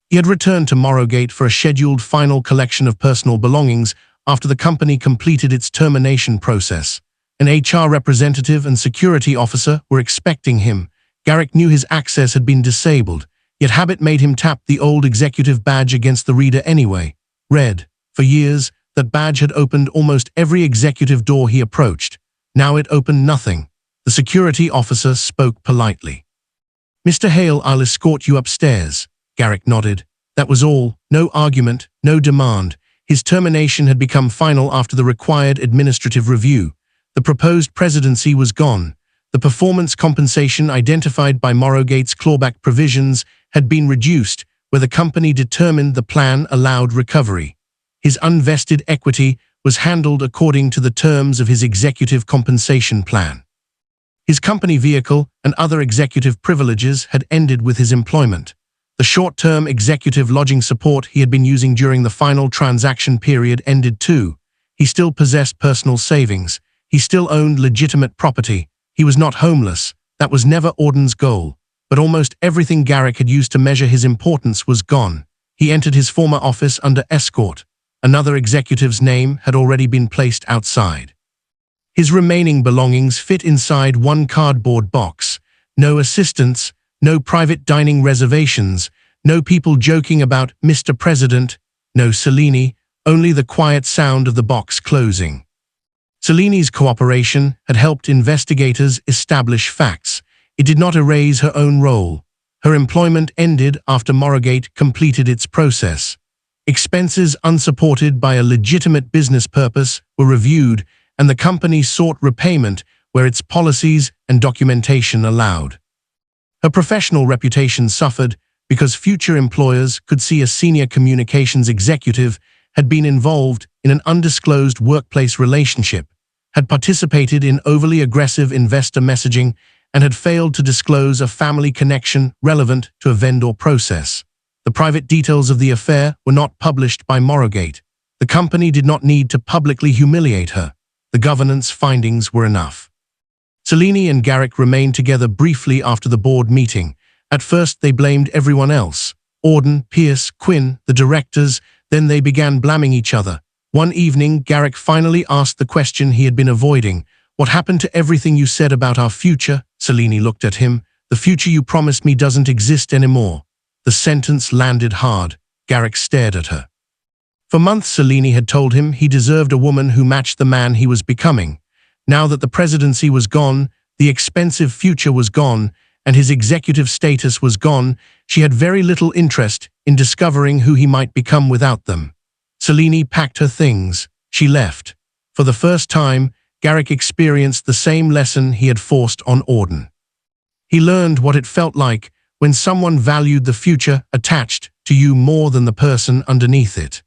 He had returned to Morrowgate for a scheduled final collection of personal belongings after the company completed its termination process. An HR representative and security officer were expecting him. Garrick knew his access had been disabled, yet habit made him tap the old executive badge against the reader anyway. Red. For years, that badge had opened almost every executive door he approached. Now it opened nothing. The security officer spoke politely. "Mr. Hale, I'll escort you upstairs." Garrick nodded. That was all. No argument, no demand. His termination had become final after the required administrative review. The proposed presidency was gone. The performance compensation identified by Morrowgate's clawback provisions had been reduced, where the company determined the plan allowed recovery. His unvested equity was handled according to the terms of his executive compensation plan. His company vehicle and other executive privileges had ended with his employment. The short-term executive lodging support he had been using during the final transaction period ended too. He still possessed personal savings. He still owned legitimate property. He was not homeless. That was never Auden's goal. But almost everything Garrick had used to measure his importance was gone. He entered his former office under escort. Another executive's name had already been placed outside. His remaining belongings fit inside one cardboard box. No assistants, no private dining reservations, no people joking about Mr. President, no Selene, only the quiet sound of the box closing. Selene's cooperation had helped investigators establish facts. It did not erase her own role. Her employment ended after Morrowgate completed its process. Expenses unsupported by a legitimate business purpose were reviewed, and the company sought repayment where its policies and documentation allowed. Her professional reputation suffered because future employers could see a senior communications executive had been involved in an undisclosed workplace relationship, had participated in overly aggressive investor messaging, and had failed to disclose a family connection relevant to a vendor process. The private details of the affair were not published by Morrowgate. The company did not need to publicly humiliate her. The governance findings were enough. Selene and Garrick remained together briefly after the board meeting. At first they blamed everyone else. Auden, Pierce, Quinn, the directors, then they began blaming each other. One evening, Garrick finally asked the question he had been avoiding. "What happened to everything you said about our future?" Selene looked at him. "The future you promised me doesn't exist anymore." The sentence landed hard. Garrick stared at her. For months, Selene had told him he deserved a woman who matched the man he was becoming. Now that the presidency was gone, the expensive future was gone, and his executive status was gone, she had very little interest in discovering who he might become without them. Selene packed her things. She left. For the first time, Garrick experienced the same lesson he had forced on Auden. He learned what it felt like when someone valued the future attached to you more than the person underneath it.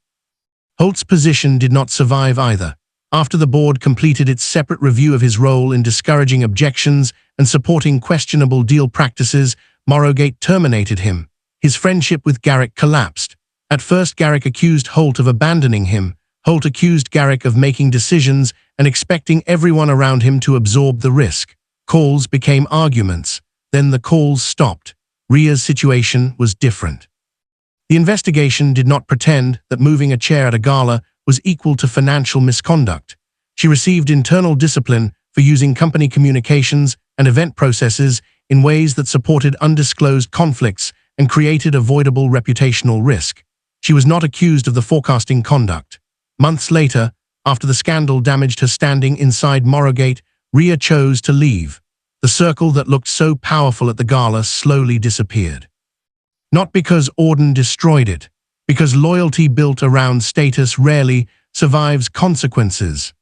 Holt's position did not survive either. After the board completed its separate review of his role in discouraging objections and supporting questionable deal practices, Morrowgate terminated him. His friendship with Garrick collapsed. At first, Garrick accused Holt of abandoning him. Holt accused Garrick of making decisions and expecting everyone around him to absorb the risk. Calls became arguments. Then the calls stopped. Ria's situation was different. The investigation did not pretend that moving a chair at a gala was equal to financial misconduct. She received internal discipline for using company communications and event processes in ways that supported undisclosed conflicts and created avoidable reputational risk. She was not accused of the forecasting conduct. Months later, after the scandal damaged her standing inside Morrowgate, Ria chose to leave. The circle that looked so powerful at the gala slowly disappeared. Not because Auden destroyed it, because loyalty built around status rarely survives consequences.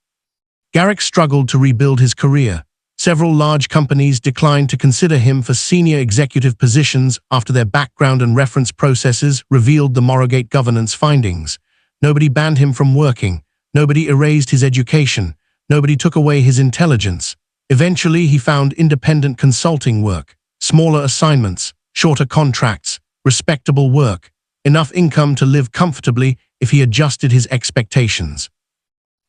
Garrick struggled to rebuild his career. Several large companies declined to consider him for senior executive positions after their background and reference processes revealed the Morrowgate governance findings. Nobody banned him from working. Nobody erased his education. Nobody took away his intelligence. Eventually, he found independent consulting work, smaller assignments, shorter contracts, respectable work, enough income to live comfortably if he adjusted his expectations.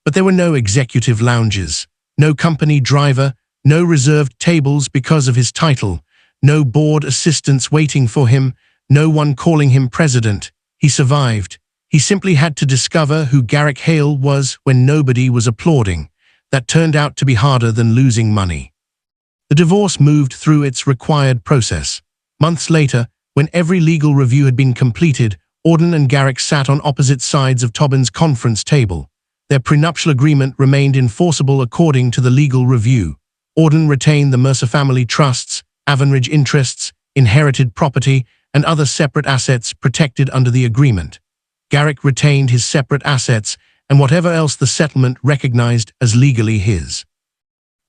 But there were no executive lounges, no company driver, no reserved tables because of his title, no board assistants waiting for him, no one calling him president. He survived. He simply had to discover who Garrick Hale was when nobody was applauding. That turned out to be harder than losing money. The divorce moved through its required process. Months later, when every legal review had been completed, Auden and Garrick sat on opposite sides of Tobin's conference table. Their prenuptial agreement remained enforceable according to the legal review. Auden retained the Mercer family trusts, Avenridge interests, inherited property, and other separate assets protected under the agreement. Garrick retained his separate assets and whatever else the settlement recognized as legally his.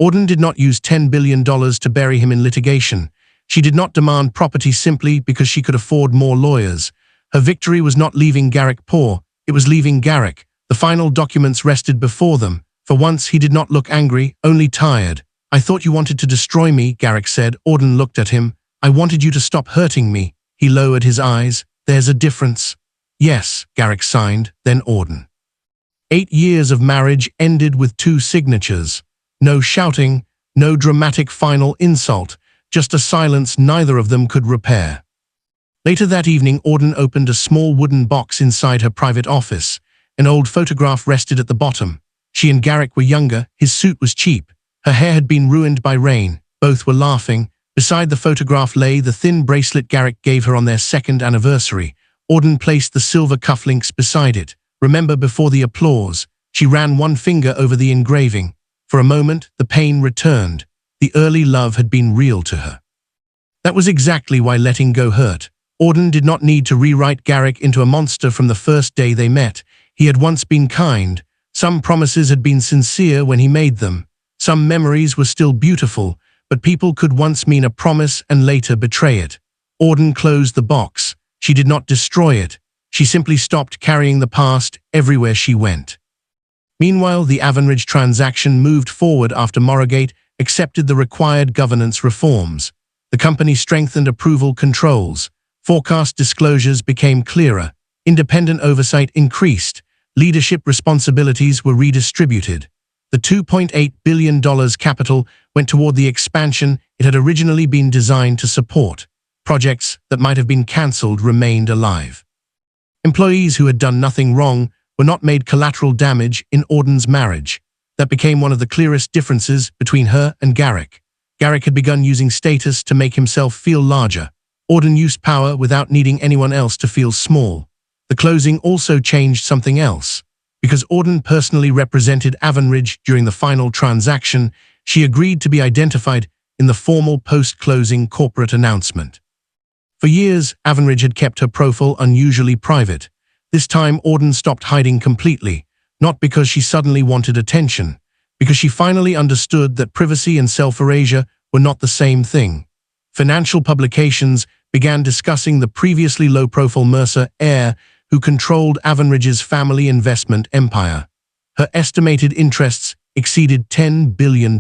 Auden did not use $10 billion to bury him in litigation. She did not demand property simply because she could afford more lawyers. Her victory was not leaving Garrick poor, it was leaving Garrick. The final documents rested before them. For once, he did not look angry, only tired. "I thought you wanted to destroy me," Garrick said. Auden looked at him. "I wanted you to stop hurting me." He lowered his eyes. "There's a difference." "Yes," Garrick signed, then Auden. 8 years of marriage ended with 2 signatures. No shouting, no dramatic final insult, just a silence neither of them could repair. Later that evening, Auden opened a small wooden box inside her private office. An old photograph rested at the bottom. She and Garrick were younger, his suit was cheap. Her hair had been ruined by rain. Both were laughing. Beside the photograph lay the thin bracelet Garrick gave her on their 2nd anniversary. Auden placed the silver cufflinks beside it. "Remember before the applause." She ran one finger over the engraving. For a moment, the pain returned. The early love had been real to her. That was exactly why letting go hurt. Auden did not need to rewrite Garrick into a monster from the first day they met. He had once been kind. Some promises had been sincere when he made them. Some memories were still beautiful, but people could once mean a promise and later betray it. Auden closed the box. She did not destroy it. She simply stopped carrying the past everywhere she went. Meanwhile, the Avenridge transaction moved forward after Morrowgate accepted the required governance reforms. The company strengthened approval controls. Forecast disclosures became clearer. Independent oversight increased. Leadership responsibilities were redistributed. The $2.8 billion capital went toward the expansion it had originally been designed to support. Projects that might have been cancelled remained alive. Employees who had done nothing wrong were not made collateral damage in Auden's marriage. That became one of the clearest differences between her and Garrick. Garrick had begun using status to make himself feel larger. Auden used power without needing anyone else to feel small. The closing also changed something else. Because Auden personally represented Avenridge during the final transaction, she agreed to be identified in the formal post-closing corporate announcement. For years, Avenridge had kept her profile unusually private. This time, Auden stopped hiding completely, not because she suddenly wanted attention, because she finally understood that privacy and self-erasure were not the same thing. Financial publications began discussing the previously low-profile Mercer heir who controlled Avenridge's family investment empire. Her estimated interests exceeded $10 billion.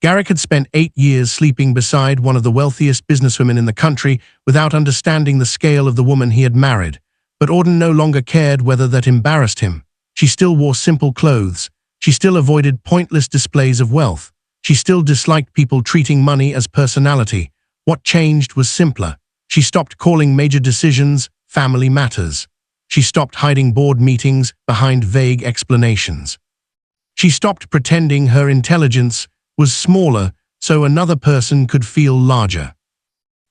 Garrick had spent 8 years sleeping beside one of the wealthiest businesswomen in the country without understanding the scale of the woman he had married. But Auden no longer cared whether that embarrassed him. She still wore simple clothes. She still avoided pointless displays of wealth. She still disliked people treating money as personality. What changed was simpler. She stopped calling major decisions family matters. She stopped hiding board meetings behind vague explanations. She stopped pretending her intelligence was smaller so another person could feel larger.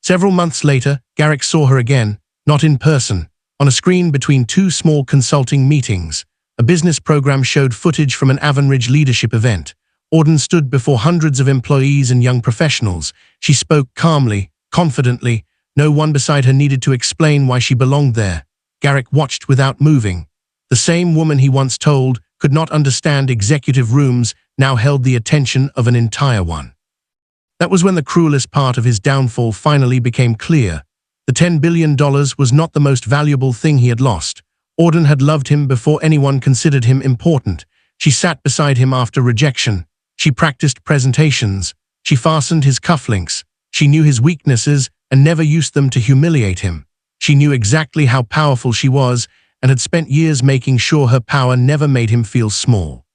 Several months later, Garrick saw her again, not in person, on a screen between 2 small consulting meetings. A business program showed footage from an Avenridge leadership event. Auden stood before hundreds of employees and young professionals. She spoke calmly, confidently. No one beside her needed to explain why she belonged there. Garrick watched without moving. The same woman he once told could not understand executive rooms now held the attention of an entire one. That was when the cruelest part of his downfall finally became clear. The $10 billion was not the most valuable thing he had lost. Auden had loved him before anyone considered him important. She sat beside him after rejection. She practiced presentations. She fastened his cufflinks. She knew his weaknesses and never used them to humiliate him. She knew exactly how powerful she was and had spent years making sure her power never made him feel small.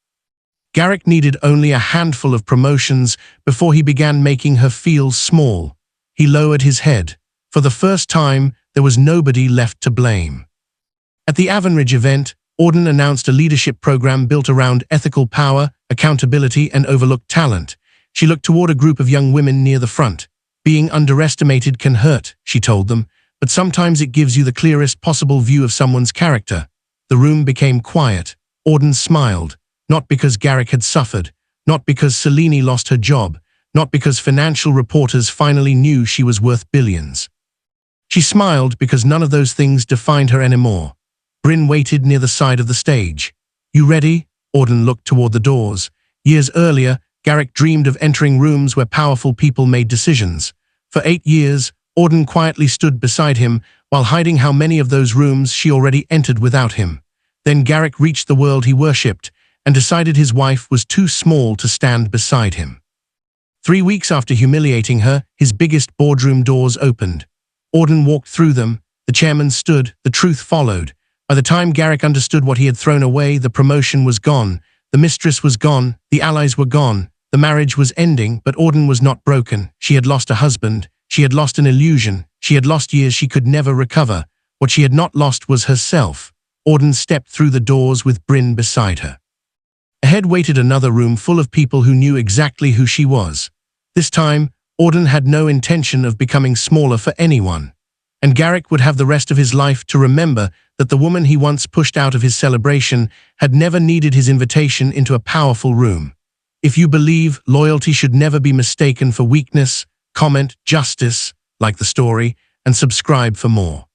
Garrick needed only a handful of promotions before he began making her feel small. He lowered his head. For the first time, there was nobody left to blame. At the Avenridge event, Auden announced a leadership program built around ethical power, accountability, and overlooked talent. She looked toward a group of young women near the front. Being underestimated can hurt, she told them, but sometimes it gives you the clearest possible view of someone's character. The room became quiet. Auden smiled, not because Garrick had suffered, not because Selene lost her job, not because financial reporters finally knew she was worth billions. She smiled because none of those things defined her anymore. Bryn waited near the side of the stage. "You ready?" Auden looked toward the doors. Years earlier, Garrick dreamed of entering rooms where powerful people made decisions. For 8 years, Auden quietly stood beside him while hiding how many of those rooms she already entered without him. Then Garrick reached the world he worshipped and decided his wife was too small to stand beside him. 3 weeks after humiliating her, his biggest boardroom doors opened. Auden walked through them. The chairman stood. The truth followed. By the time Garrick understood what he had thrown away, the promotion was gone. The mistress was gone. The allies were gone. The marriage was ending, but Auden was not broken. She had lost a husband. She had lost an illusion. She had lost years she could never recover. What she had not lost was herself. Auden stepped through the doors with Bryn beside her. Ahead waited another room full of people who knew exactly who she was. This time, Auden had no intention of becoming smaller for anyone. And Garrick would have the rest of his life to remember that the woman he once pushed out of his celebration had never needed his invitation into a powerful room. If you believe loyalty should never be mistaken for weakness, comment justice, like the story, and subscribe for more.